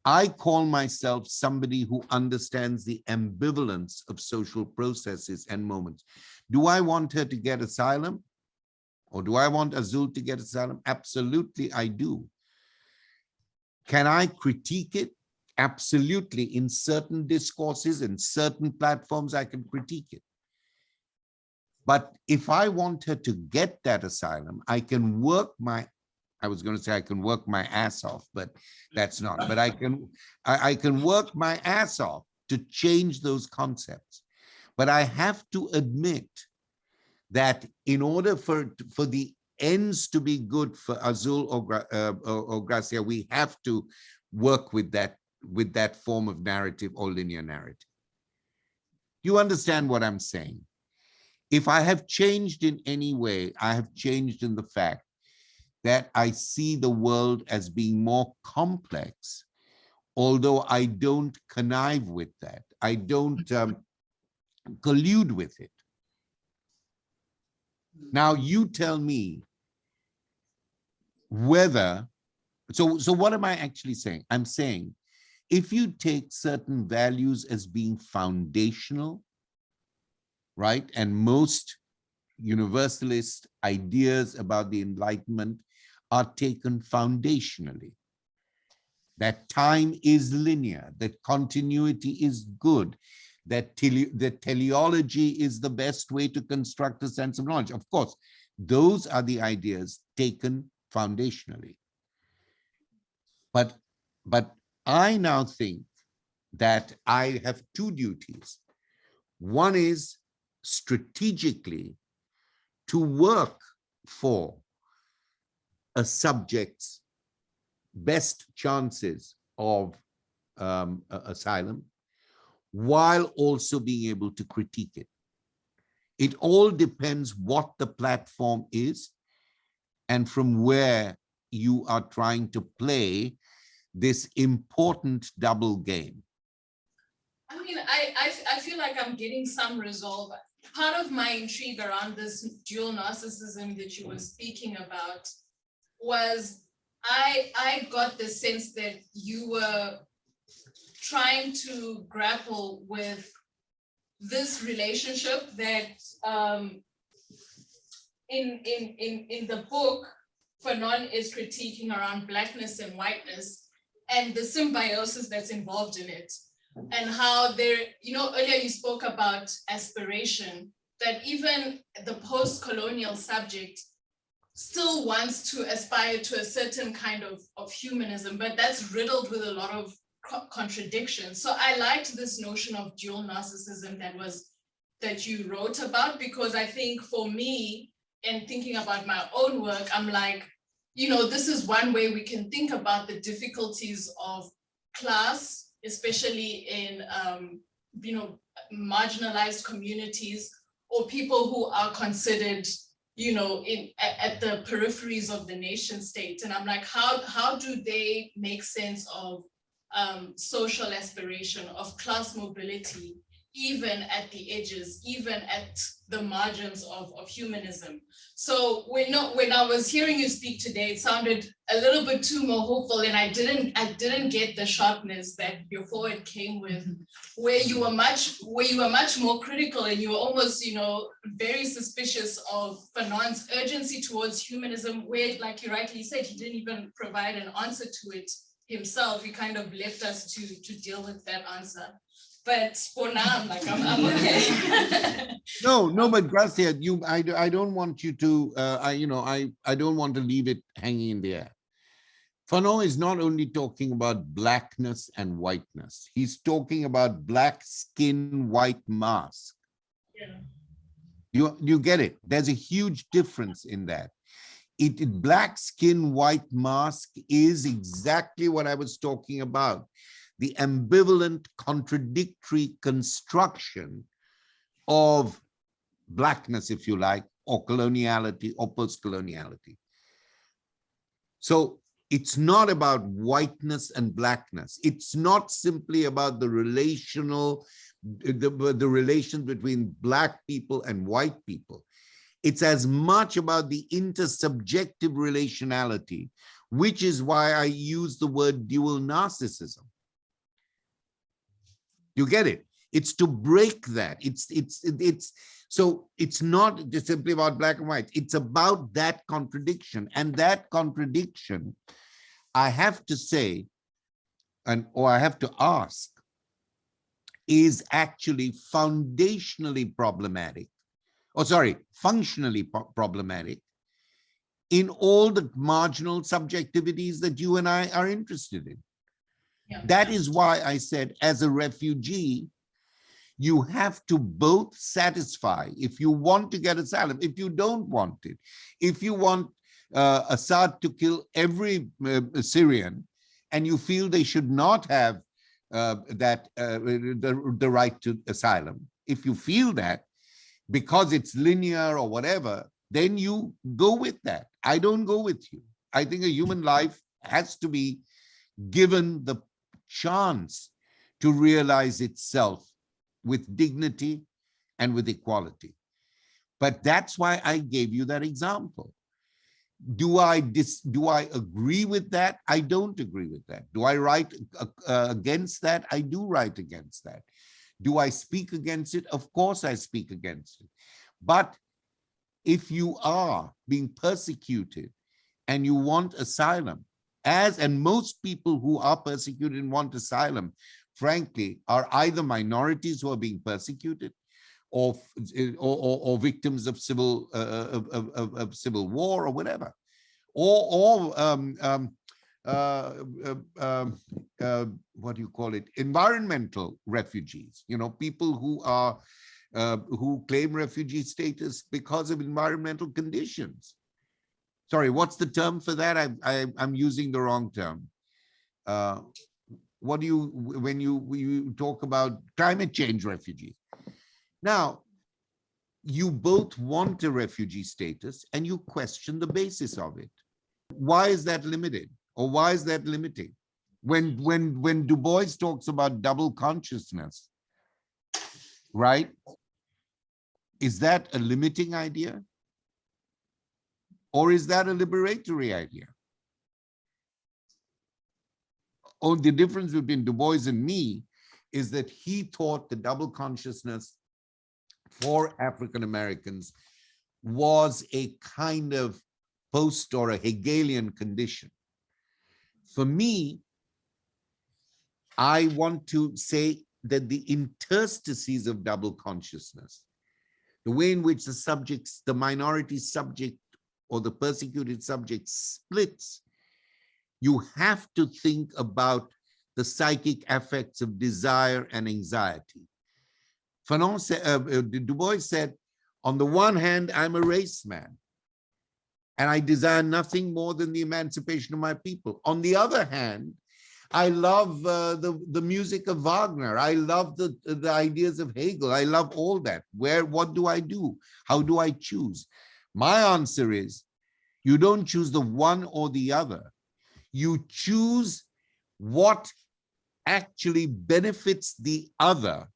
I call myself somebody who understands the ambivalence of social processes and moments. Do I want her to get asylum? Or do I want Azul to get asylum? Absolutely, I do. Can I critique it? Absolutely. In certain discourses and certain platforms, I can critique it. But if I want her to get that asylum, I can work my, I was going to say I can work my ass off, but that's not. But I can work my ass off to change those concepts. But I have to admit that in order for the ends to be good for Azul or Gracia, we have to work with that form of narrative or linear narrative. You understand what I'm saying? If I have changed in any way, I have changed in the fact that I see the world as being more complex, although I don't connive with that. I don't collude with it. Now you tell me whether, so what am I actually saying? I'm saying, if you take certain values as being foundational, right? And most universalist ideas about the Enlightenment are taken foundationally. That time is linear, that continuity is good, that teleology is the best way to construct a sense of knowledge. Of course, those are the ideas taken foundationally. But I now think that I have two duties. One is strategically to work for a subject's best chances of asylum, while also being able to critique it. It all depends what the platform is and from where you are trying to play this important double game. I mean, I feel like I'm getting some resolve. Part of my intrigue around this dual narcissism that you were speaking about was I got the sense that you were trying to grapple with this relationship that in the book, Fanon is critiquing around Blackness and whiteness and the symbiosis that's involved in it. And how there, you know, earlier you spoke about aspiration, that even the post-colonial subject still wants to aspire to a certain kind of humanism, but that's riddled with a lot of contradictions. So I liked this notion of dual narcissism that you wrote about, because I think for me, in thinking about my own work, I'm like, you know, this is one way we can think about the difficulties of class, especially in, you know, marginalized communities or people who are considered, you know, at the peripheries of the nation state. And I'm like, how do they make sense of social aspiration, of class mobility even at the edges, even at the margins of humanism. So when I was hearing you speak today, it sounded a little bit too more hopeful, and I didn't get the sharpness that your forward came with, where you were much more critical, and you were almost, very suspicious of Fanon's urgency towards humanism, where, like you rightly said, he didn't even provide an answer to it himself. He kind of left us to deal with that answer. But for now, I'm okay. No, but Gracia, I don't want you to, I don't want to leave it hanging in the air. Fanon is not only talking about blackness and whiteness. He's talking about black skin, white mask. Yeah. You get it? There's a huge difference in that. Black skin, white mask is exactly what I was talking about. The ambivalent, contradictory construction of blackness, if you like, or coloniality or post-coloniality. So it's not about whiteness and blackness. It's not simply about the relations between black people and white people. It's as much about the intersubjective relationality, which is why I use the word dual narcissism. You get it? It's to break that. So it's not just simply about black and white. It's about that contradiction. And that contradiction, I have to say, or I have to ask, is actually foundationally problematic. Functionally problematic in all the marginal subjectivities that you and I are interested in. Yeah. That is why I said, as a refugee, you have to both satisfy, if you want to get asylum, if you don't want it, if you want Assad to kill every Syrian, and you feel they should not have the right to asylum, if you feel that, because it's linear or whatever, then you go with that. I don't go with you. I think a human life has to be given the chance to realize itself with dignity and with equality. But that's why I gave you that example. Do I agree with that? I don't agree with that. Do I write against that? I do write against that. Do I speak against it? Of course I speak against it. But if you are being persecuted and you want asylum, and most people who are persecuted and want asylum, frankly, are either minorities who are being persecuted or victims of civil war or whatever, or what do you call it? Environmental refugees. People who are who claim refugee status because of environmental conditions. Sorry, what's the term for that? I'm using the wrong term. What do you, when you talk about climate change refugees? Now, you both want a refugee status and you question the basis of it. Why is that limited? Or why is that limiting? When Du Bois talks about double consciousness, right? Is that a limiting idea? Or is that a liberatory idea? Oh, the difference between Du Bois and me is that he thought the double consciousness for African Americans was a kind of post or a Hegelian condition. For me, I want to say that the interstices of double consciousness, the way in which the minority subject or the persecuted subject splits, you have to think about the psychic affects of desire and anxiety. Fanon said, Du Bois said, on the one hand, I'm a race man, and I desire nothing more than the emancipation of my people. On the other hand, I love the music of Wagner. I love the ideas of Hegel. I love all that. What do I do? How do I choose? My answer is, you don't choose the one or the other. You choose what actually benefits the other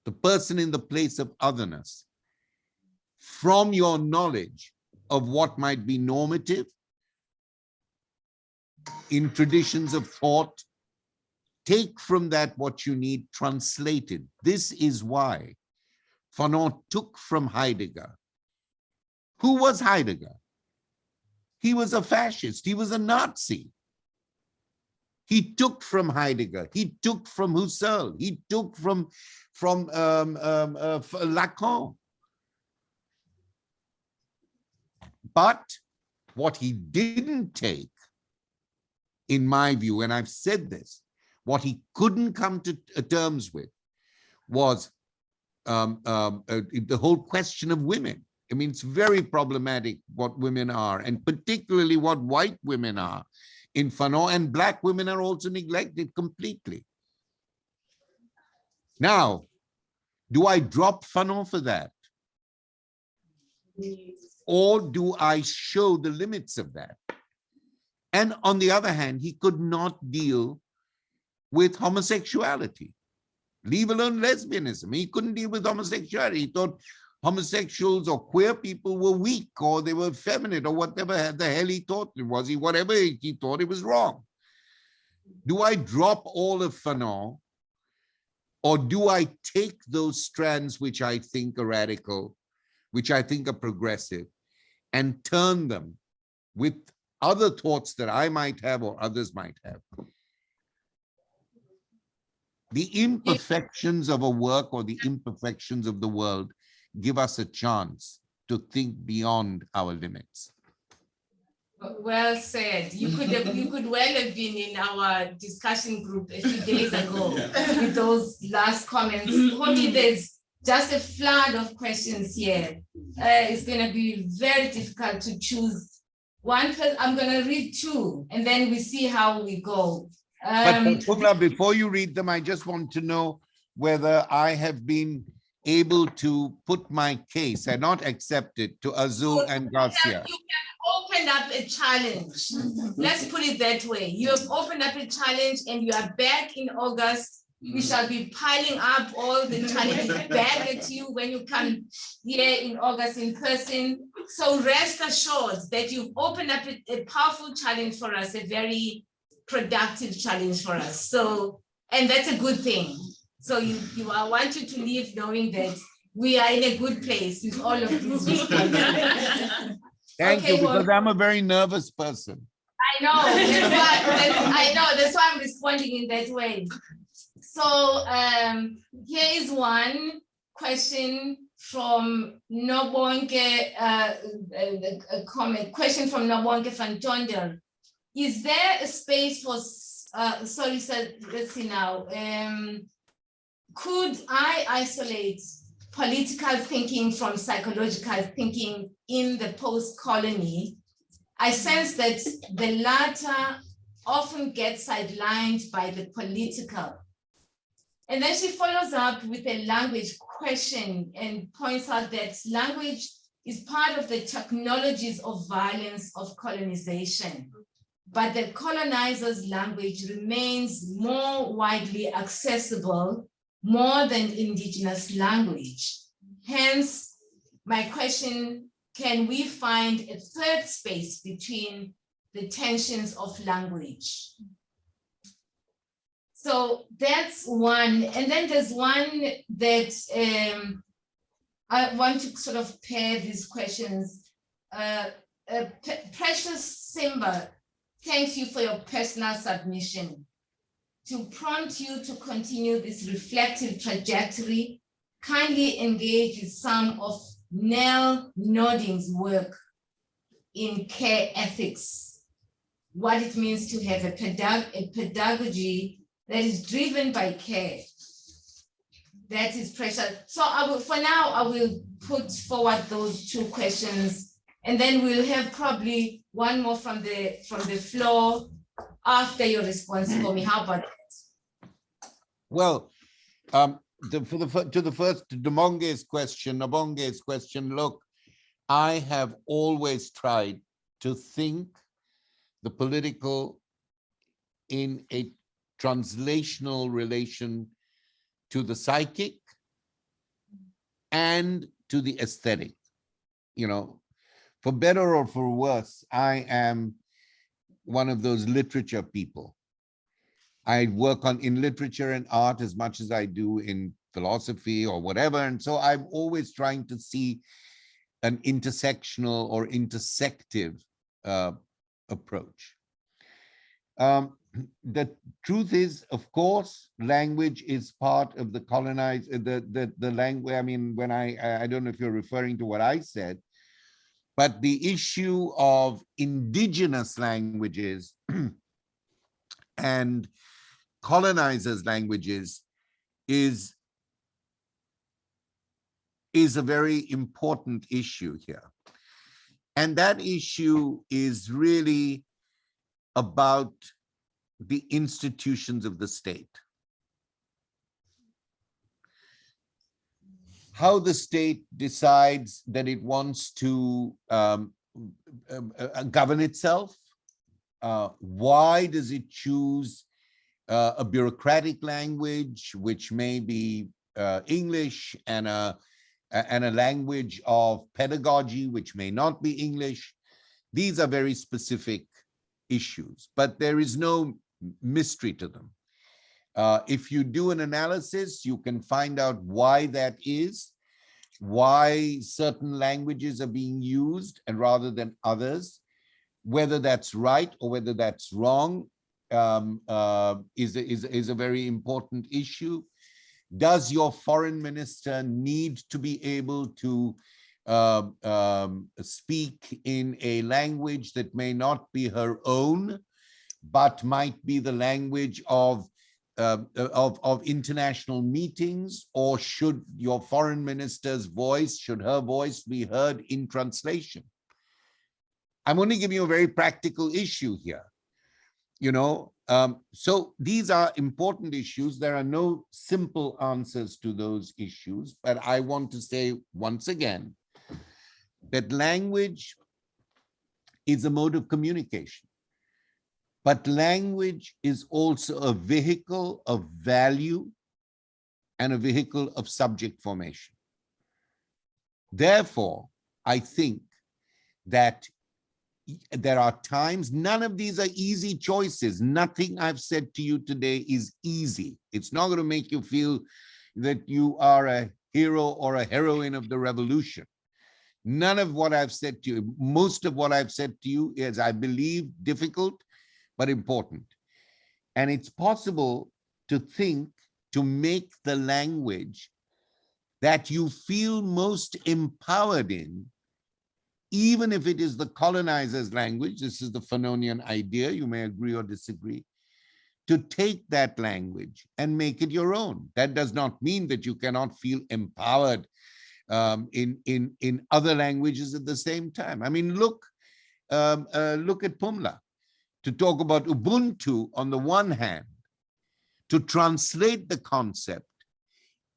the person in the place of otherness, from your knowledge of what might be normative in traditions of thought, take from that what you need, translated. This is why Fanon took from Heidegger. Who was Heidegger? He was a fascist. He was a Nazi. He took from Heidegger. He took from Husserl. He took from Lacan. But what he didn't take, in my view, and I've said this, what he couldn't come to terms with was the whole question of women. I mean, it's very problematic what women are, and particularly what white women are in Fanon, and black women are also neglected completely. Now, do I drop Fanon for that? Or do I show the limits of that? And on the other hand, he could not deal with homosexuality, leave alone lesbianism. He couldn't deal with homosexuality. He thought homosexuals or queer people were weak, or they were effeminate, or whatever the hell he thought it was. Whatever he thought, it was wrong. Do I drop all of Fanon, or do I take those strands which I think are radical, which I think are progressive, and turn them with other thoughts that I might have or others might have? The imperfections of a work or the imperfections of the world give us a chance to think beyond our limits. Well said. You could well have been in our discussion group a few days ago with those last comments. Homi, there's just a flood of questions here. It's going to be very difficult to choose one. I'm going to read two, and then we see how we go. But Pumla, before you read them, I just want to know whether I have been able to put my case and not accept it to Azul and Garcia. You can open up a challenge. Let's put it that way. You have opened up a challenge, and you are back in August. We shall be piling up all the challenges back at you when you come here in August in person. So rest assured that you've opened up a powerful challenge for us, a very productive challenge for us. So, and that's a good thing. So I want you to leave knowing that we are in a good place with all of these responses. Thank you, because I'm a very nervous person. I know, that's why I'm responding in that way. So here is one question from Nobonke, a comment, question from Nobonke van Tondel. Is there a space for, sorry, so let's see now. Could I isolate political thinking from psychological thinking in the post-colony? I sense that the latter often gets sidelined by the political. And then she follows up with a language question and points out that language is part of the technologies of violence of colonization. But the colonizer's language remains more widely accessible, more than indigenous language. Hence, my question, can we find a third space between the tensions of language? So that's one. And then there's one that I want to sort of pair these questions. Precious Simba, thanks you for your personal submission. To prompt you to continue this reflective trajectory, kindly engage with some of Nell Nording's work in care ethics, what it means to have a pedagogy that is driven by care. That is pressure. So for now, I will put forward those two questions, and then we'll have probably one more from the floor after your response for me. How about that? Well, to Nobonge's question, look, I have always tried to think the political in a translational relation to the psychic and to the aesthetic. You know, for better or for worse, I am one of those literature people. I work in literature and art as much as I do in philosophy or whatever. And so I'm always trying to see an intersectional or intersective approach. The truth is, of course, language is part of the colonized, the language. I mean, when I don't know if you're referring to what I said, but the issue of indigenous languages and colonizers' languages is a very important issue here. And that issue is really about the institutions of the state. How the state decides that it wants to govern itself. Why does it choose a bureaucratic language, which may be English, and a language of pedagogy, which may not be English? These are very specific issues, but there is no mystery to them. If you do an analysis, you can find out why that is, why certain languages are being used and rather than others. Whether that's right or whether that's wrong is a very important issue. Does your foreign minister need to be able to speak in a language that may not be her own, but might be the language of international meetings? Or should your foreign minister's voice, should her voice be heard in translation? I'm only giving you a very practical issue here. You know, so these are important issues. There are no simple answers to those issues, but I want to say once again that language is a mode of communication, but language is also a vehicle of value and a vehicle of subject formation. Therefore, I think that there are times, none of these are easy choices. Nothing I've said to you today is easy. It's not going to make you feel that you are a hero or a heroine of the revolution. None of what I've said to you, most of what I've said to you is, I believe, difficult, but important. And it's possible to think, to make the language that you feel most empowered in, even if it is the colonizer's language. This is the Fanonian idea, you may agree or disagree, to take that language and make it your own. That does not mean that you cannot feel empowered in other languages at the same time. I mean, look at Pumla. To talk about Ubuntu on the one hand, to translate the concept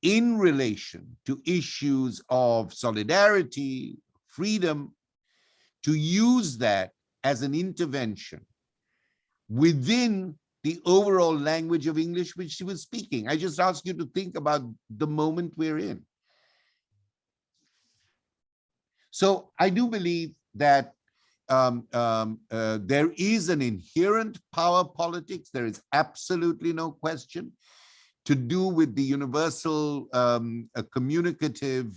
in relation to issues of solidarity, freedom, to use that as an intervention within the overall language of English which she was speaking. I just ask you to think about the moment we're in. So I do believe that there is an inherent power politics, there is absolutely no question, to do with the universal communicative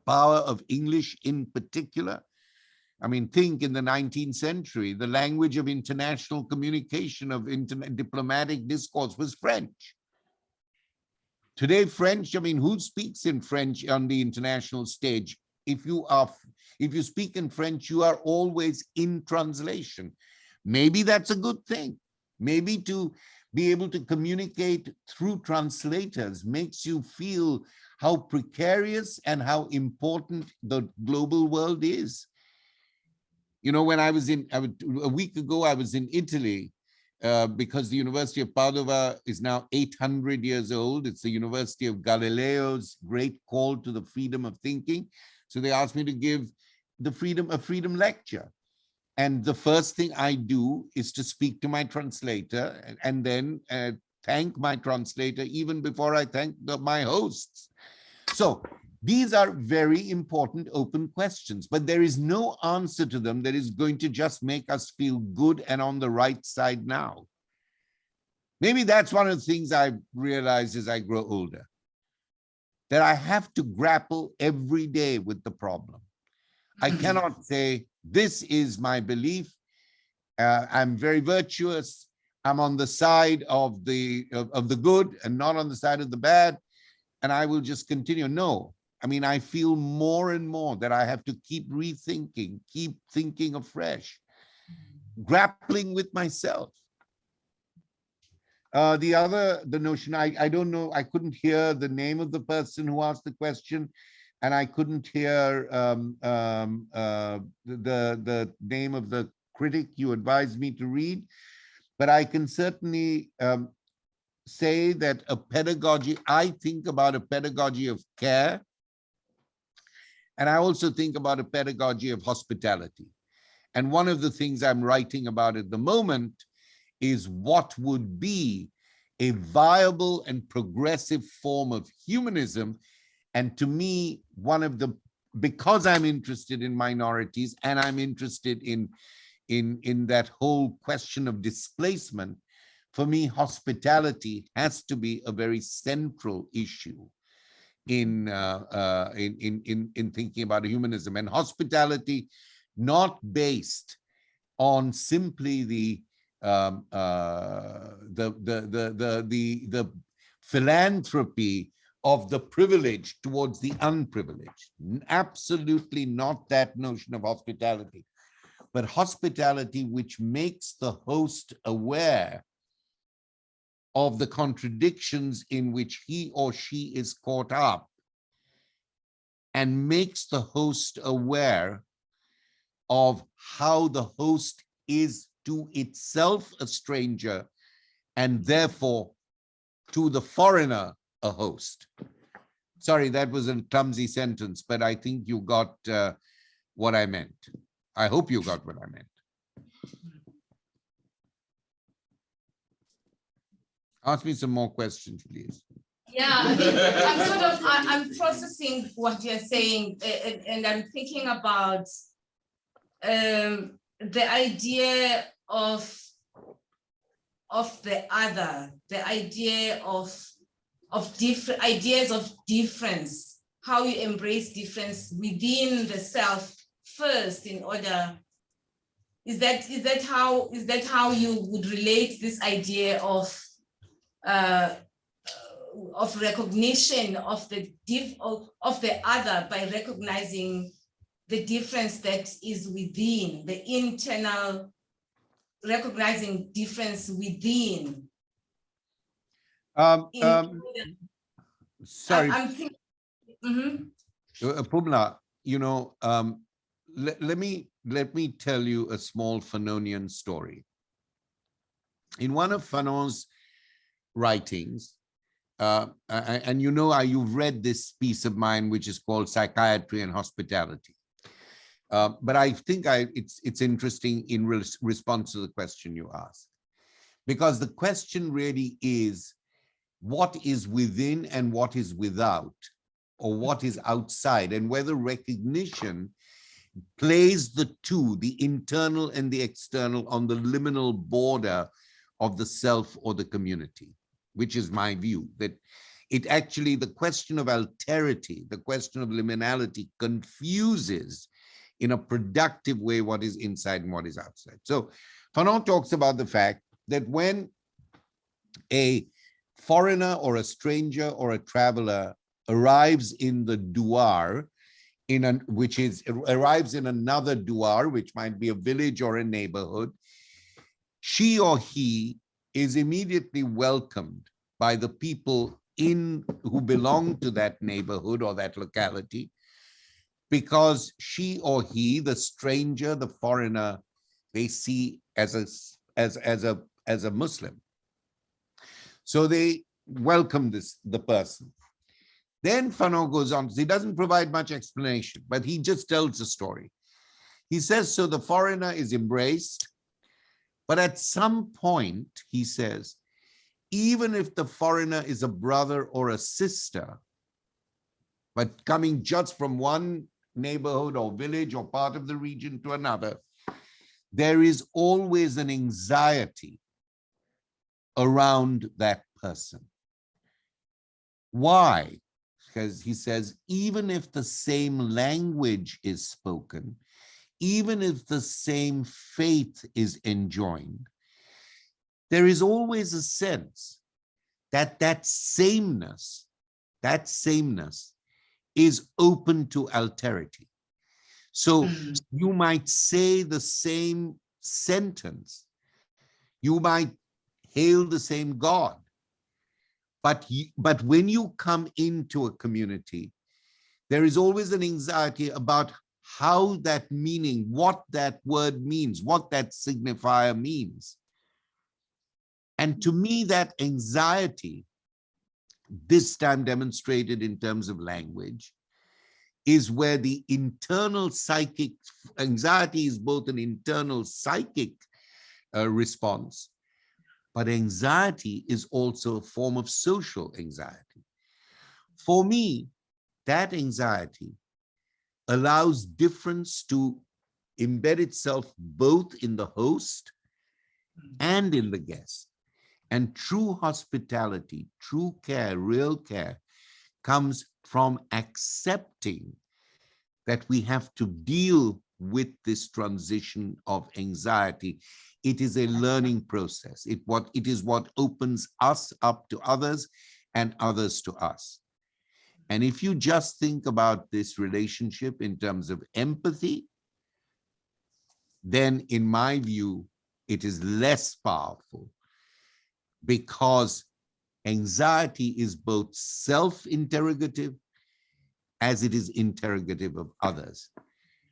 power of English in particular. I mean, think in the 19th century, the language of international communication, of diplomatic discourse was French. Today, French, I mean, who speaks in French on the international stage? If you speak in French, you are always in translation. Maybe that's a good thing. Maybe to be able to communicate through translators makes you feel how precarious and how important the global world is. You know, when a week ago, I was in Italy because the University of Padova is now 800 years old. It's the University of Galileo's great call to the freedom of thinking. So they asked me to give a freedom lecture. And the first thing I do is to speak to my translator and then thank my translator even before I thank my hosts. So these are very important open questions, but there is no answer to them that is going to just make us feel good and on the right side now. Maybe that's one of the things I realize as I grow older, that I have to grapple every day with the problem. I cannot say, this is my belief, I'm very virtuous, I'm on the side of the good and not on the side of the bad, and I will just continue. No, I mean, I feel more and more that I have to keep rethinking, keep thinking afresh, grappling with myself. The notion, I don't know, I couldn't hear the name of the person who asked the question, and I couldn't hear the name of the critic you advised me to read, but I can certainly say that a pedagogy, I think about a pedagogy of care, and I also think about a pedagogy of hospitality. And one of the things I'm writing about at the moment is what would be a viable and progressive form of humanism. And to me, because I'm interested in minorities and I'm interested in that whole question of displacement, for me, hospitality has to be a very central issue in thinking about humanism, and hospitality not based on simply the philanthropy of the privileged towards the unprivileged. Absolutely not that notion of hospitality, but hospitality which makes the host aware of the contradictions in which he or she is caught up, and makes the host aware of how the host is to itself a stranger, and therefore to the foreigner a host. Sorry, that was a clumsy sentence, but I think you got what I meant. I hope you got what I meant. Ask me some more questions, please. Yeah, I'm processing what you're saying, and I'm thinking about the idea of the other, the idea of different ideas of difference, how you embrace difference within the self first in order. Is that how you would relate this idea of recognition of the other by recognizing the difference that is within, the internal, recognizing difference within? Sorry, I'm thinking, Pumla, let me tell you a small Fanonian story. In one of Fanon's writings, and you've read this piece of mine, which is called Psychiatry and Hospitality. But I think it's interesting in response to the question you asked, because the question really is, what is within and what is without, or what is outside, and whether recognition plays the two, the internal and the external, on the liminal border of the self or the community, which is my view, that it actually, the question of alterity, the question of liminality, confuses in a productive way what is inside and what is outside. So Fanon talks about the fact that when a foreigner or a stranger or a traveler arrives in the douar, arrives in another douar, which might be a village or a neighborhood, she or he is immediately welcomed by the people who belong to that neighborhood or that locality, because she or he, the stranger, the foreigner, they see as a Muslim. So they welcome the person. Then Fanon goes on, he doesn't provide much explanation, but he just tells the story. He says, so the foreigner is embraced, but at some point, he says, even if the foreigner is a brother or a sister, but coming just from one neighborhood or village or part of the region to another, there is always an anxiety around that person. Why? Because he says, even if the same language is spoken, even if the same faith is enjoined, there is always a sense that that sameness is open to alterity. So you might say the same sentence, you might hail the same God, but when you come into a community, there is always an anxiety about how that meaning, what that word means, what that signifier means. And to me, that anxiety, this time demonstrated in terms of language, is where the internal psychic anxiety is both an internal psychic response, but anxiety is also a form of social anxiety. For me, that anxiety allows difference to embed itself both in the host and in the guest. And true hospitality, true care, real care, comes from accepting that we have to deal with this transition of anxiety. It is a learning process. It is what opens us up to others and others to us. And if you just think about this relationship in terms of empathy, then in my view, it is less powerful, because anxiety is both self-interrogative as it is interrogative of others.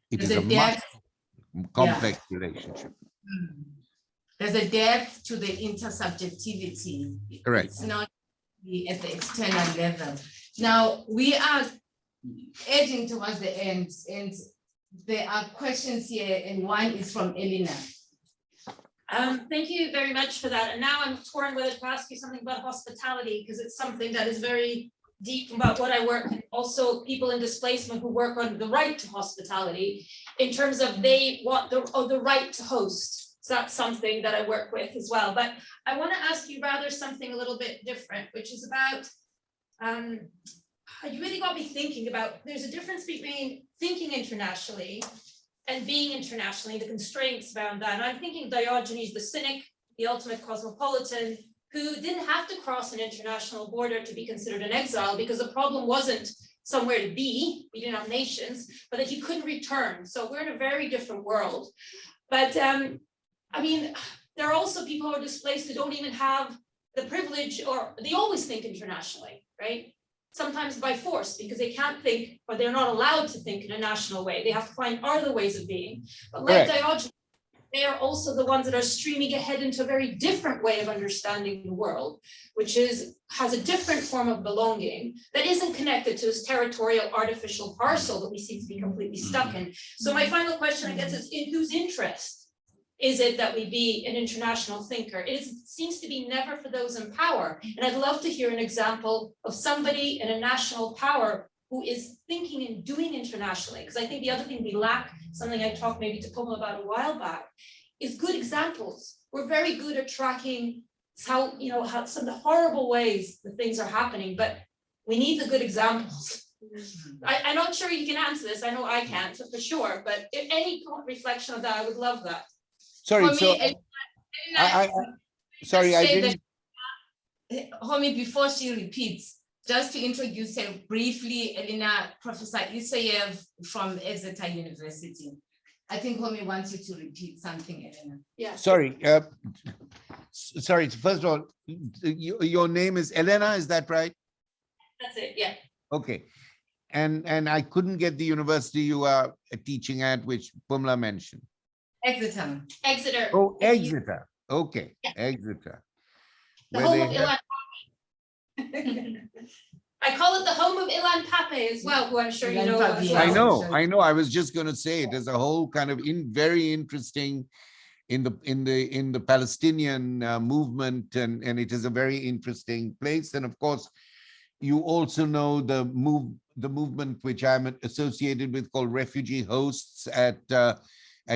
It is a much complex relationship. There's a depth to the intersubjectivity. Correct. It's not at the external level. Now, we are edging towards the end, and there are questions here, and one is from Elena. Thank you very much for that. And now I'm torn whether to ask you something about hospitality, because it's something that is very deep about what I work, and also people in displacement who work on the right to hospitality, in terms of they want the right to host. So that's something that I work with as well. But I want to ask you rather something a little bit different, which is about, you really got me thinking about, there's a difference between thinking internationally and being internationally, the constraints around that. And I'm thinking Diogenes the Cynic, the ultimate cosmopolitan, who didn't have to cross an international border to be considered an exile, because the problem wasn't somewhere to be, we didn't have nations, but that he couldn't return. So we're in a very different world. But I mean, there are also people who are displaced who don't even have the privilege, or they always think internationally, right? Sometimes by force, because they can't think, or they're not allowed to think in a national way. They have to find other ways of being. But like Diogenes, they are also the ones that are streaming ahead into a very different way of understanding the world, which has a different form of belonging that isn't connected to this territorial artificial parcel that we seem to be completely stuck in. So my final question, I guess, is in whose interest is it that we be an international thinker? It seems to be never for those in power. And I'd love to hear an example of somebody in a national power who is thinking and doing internationally. Because I think the other thing we lack, something I talked maybe to Puma about a while back, is good examples. We're very good at tracking how some of the horrible ways that things are happening, but we need the good examples. I'm not sure you can answer this. I know I can't for sure, but if any reflection of that, I would love that. Sorry, Homi, so I didn't. Homi, before she repeats, just to introduce her briefly, Elena, Professor Isayev from Exeter University. I think Homi wants you to repeat something, Elena. Yeah. Sorry, sorry. First of all, your name is Elena, is that right? That's it, yeah. Okay. And I couldn't get the university you are teaching at, which Pumla mentioned. Exeter. Exeter. Oh, Exeter. Okay, yeah. Exeter. The home of Ilan Pape. I call it the home of Ilan Pape as well, who I'm sure you know as well. I know. I was just going to say it. There's a whole kind of very interesting in the Palestinian movement, and it is a very interesting place. And of course, you also know the movement which I'm associated with called Refugee Hosts at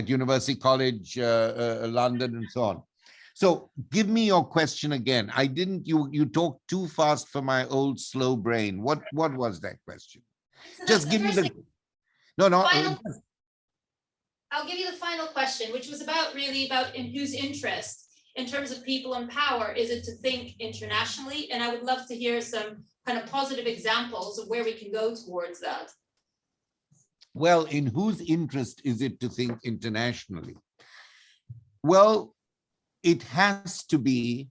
University College London and so on. So give me your question again. I didn't, you talked too fast for my old slow brain. What was that question? So Just give me the, no. I'll give you the final question, which was about really about in whose interest in terms of people in power is it to think internationally? And I would love to hear some kind of positive examples of where we can go towards that. Well, in whose interest is it to think internationally? Well, it has to be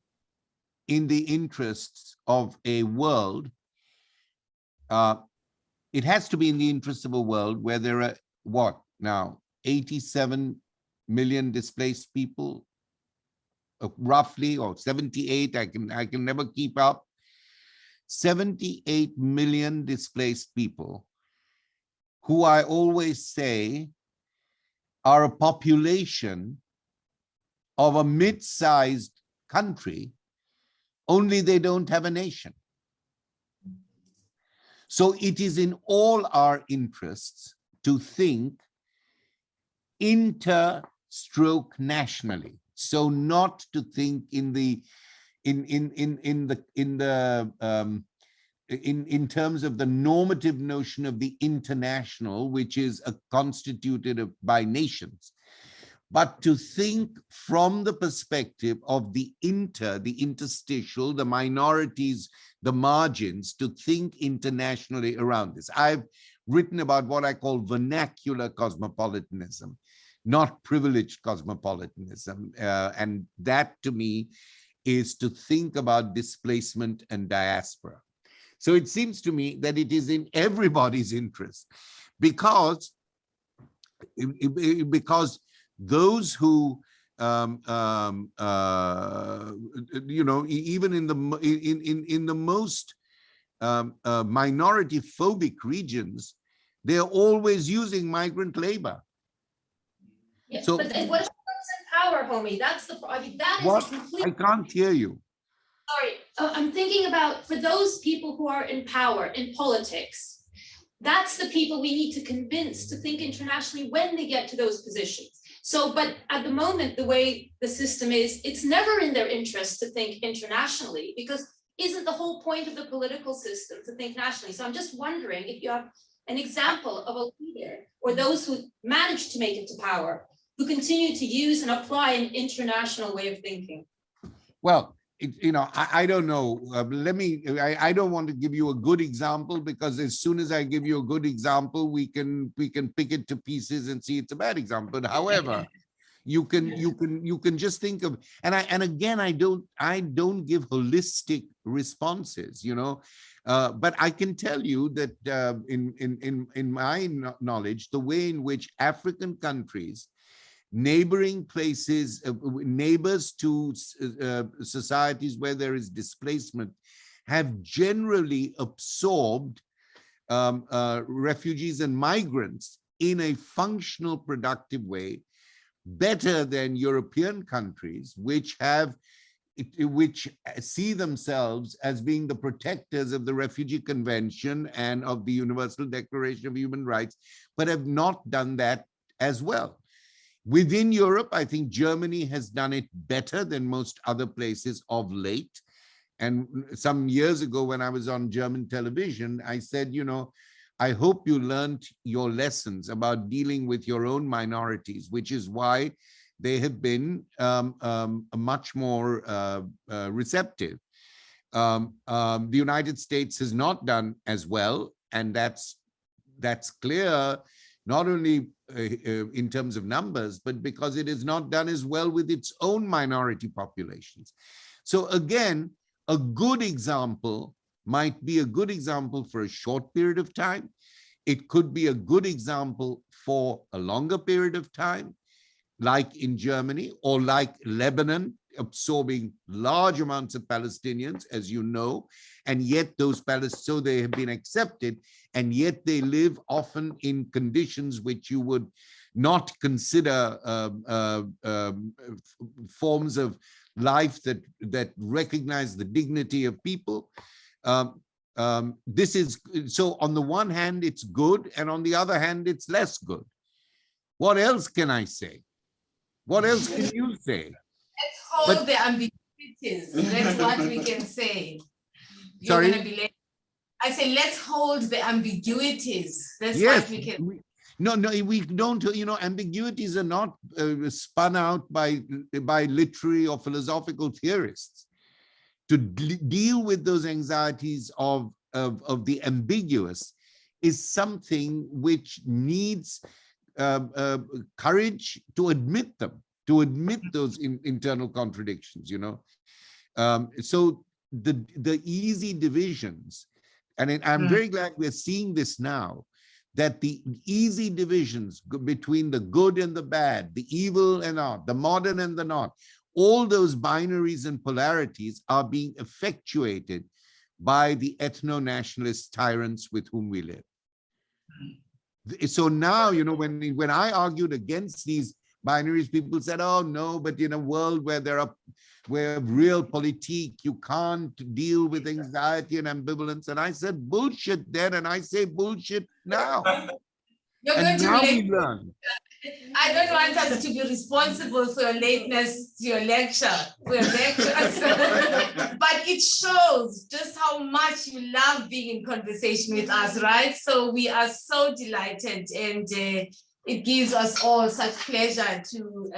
in the interests of a world. It has to be in the interest of a world where there are, what now, 87 million displaced people, roughly, or 78, I can never keep up. 78 million displaced people, who I always say are a population of a mid-sized country, only they don't have a nation. So it is in all our interests to think inter-nationally. So not to think in terms of the normative notion of the international, which is constituted by nations, but to think from the perspective of the interstitial, the minorities, the margins, to think internationally around this. I've written about what I call vernacular cosmopolitanism, not privileged cosmopolitanism. And that to me is to think about displacement and diaspora. So it seems to me that it is in everybody's interest, because those who you know, even in the most minority phobic regions, they're always using migrant labor. Yeah, so but then what about those in power, Homi? That's the, I mean, that is what? a complete. I can't hear you. Sorry, I'm thinking about for those people who are in power, in politics, that's the people we need to convince to think internationally when they get to those positions. So, but at the moment, the way the system is, it's never in their interest to think internationally, because isn't the whole point of the political system to think nationally? So I'm just wondering if you have an example of a leader or those who managed to make it to power, who continue to use and apply an international way of thinking. Well, you know, I don't know. I don't want to give you a good example, because as soon as I give you a good example, we can pick it to pieces and see it's a bad example. But however, you can just think of, and again, I don't give holistic responses, you know, but I can tell you that in my knowledge, the way in which African countries, neighboring places, neighbors to societies where there is displacement, have generally absorbed refugees and migrants in a functional, productive way, better than European countries, which see themselves as being the protectors of the Refugee Convention and of the Universal Declaration of Human Rights, but have not done that as well. Within Europe, I think Germany has done it better than most other places of late. And some years ago, when I was on German television, I said, you know, I hope you learned your lessons about dealing with your own minorities, which is why they have been much more receptive. The United States has not done as well, and that's clear, not only in terms of numbers, but because it has not done as well with its own minority populations. So again, a good example might be a good example for a short period of time. It could be a good example for a longer period of time, like in Germany, or like Lebanon, absorbing large amounts of Palestinians, as you know, and yet those Palestinians, so they have been accepted, and yet they live often in conditions which you would not consider forms of life that recognize the dignity of people. this is, so on the one hand, it's good, and on the other hand, it's less good. What else can I say? What else can you say? Let's hold the ambiguities. That's what we can say. You're Sorry? gonna be late. I say, let's hold the ambiguities. That's Yes. what we can. No, we don't, ambiguities are not spun out by literary or philosophical theorists. To deal with those anxieties of the ambiguous is something which needs courage to admit them, to admit those internal contradictions, So the easy divisions, and I'm very glad we're seeing this now, that the easy divisions between the good and the bad, the evil and not, the modern and the not, all those binaries and polarities are being effectuated by the ethno-nationalist tyrants with whom we live. So now, when I argued against these binaries, people said, oh no, but in a world where real politique, you can't deal with anxiety and ambivalence. And I said bullshit then, and I say bullshit now. You're and going to now relate. we learn. I don't want us to be responsible for your lateness to your lecture, for your lectures. But it shows just how much you love being in conversation with us, right? So we are so delighted, and it gives us all such pleasure to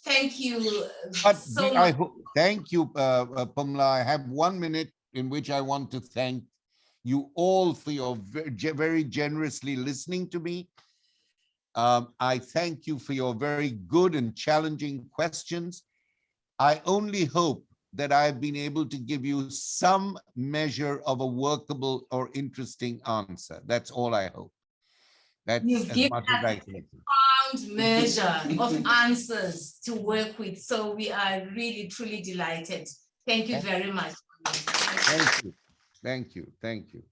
thank you so much. Thank you, Pumla. I have 1 minute in which I want to thank you all for your very generously listening to me. I thank you for your very good and challenging questions. I only hope that I've been able to give you some measure of a workable or interesting answer. That's all I hope. That's as much as I can. Measure of answers to work with. So we are really, truly delighted. Thank you very much. Thank you. Thank you. Thank you.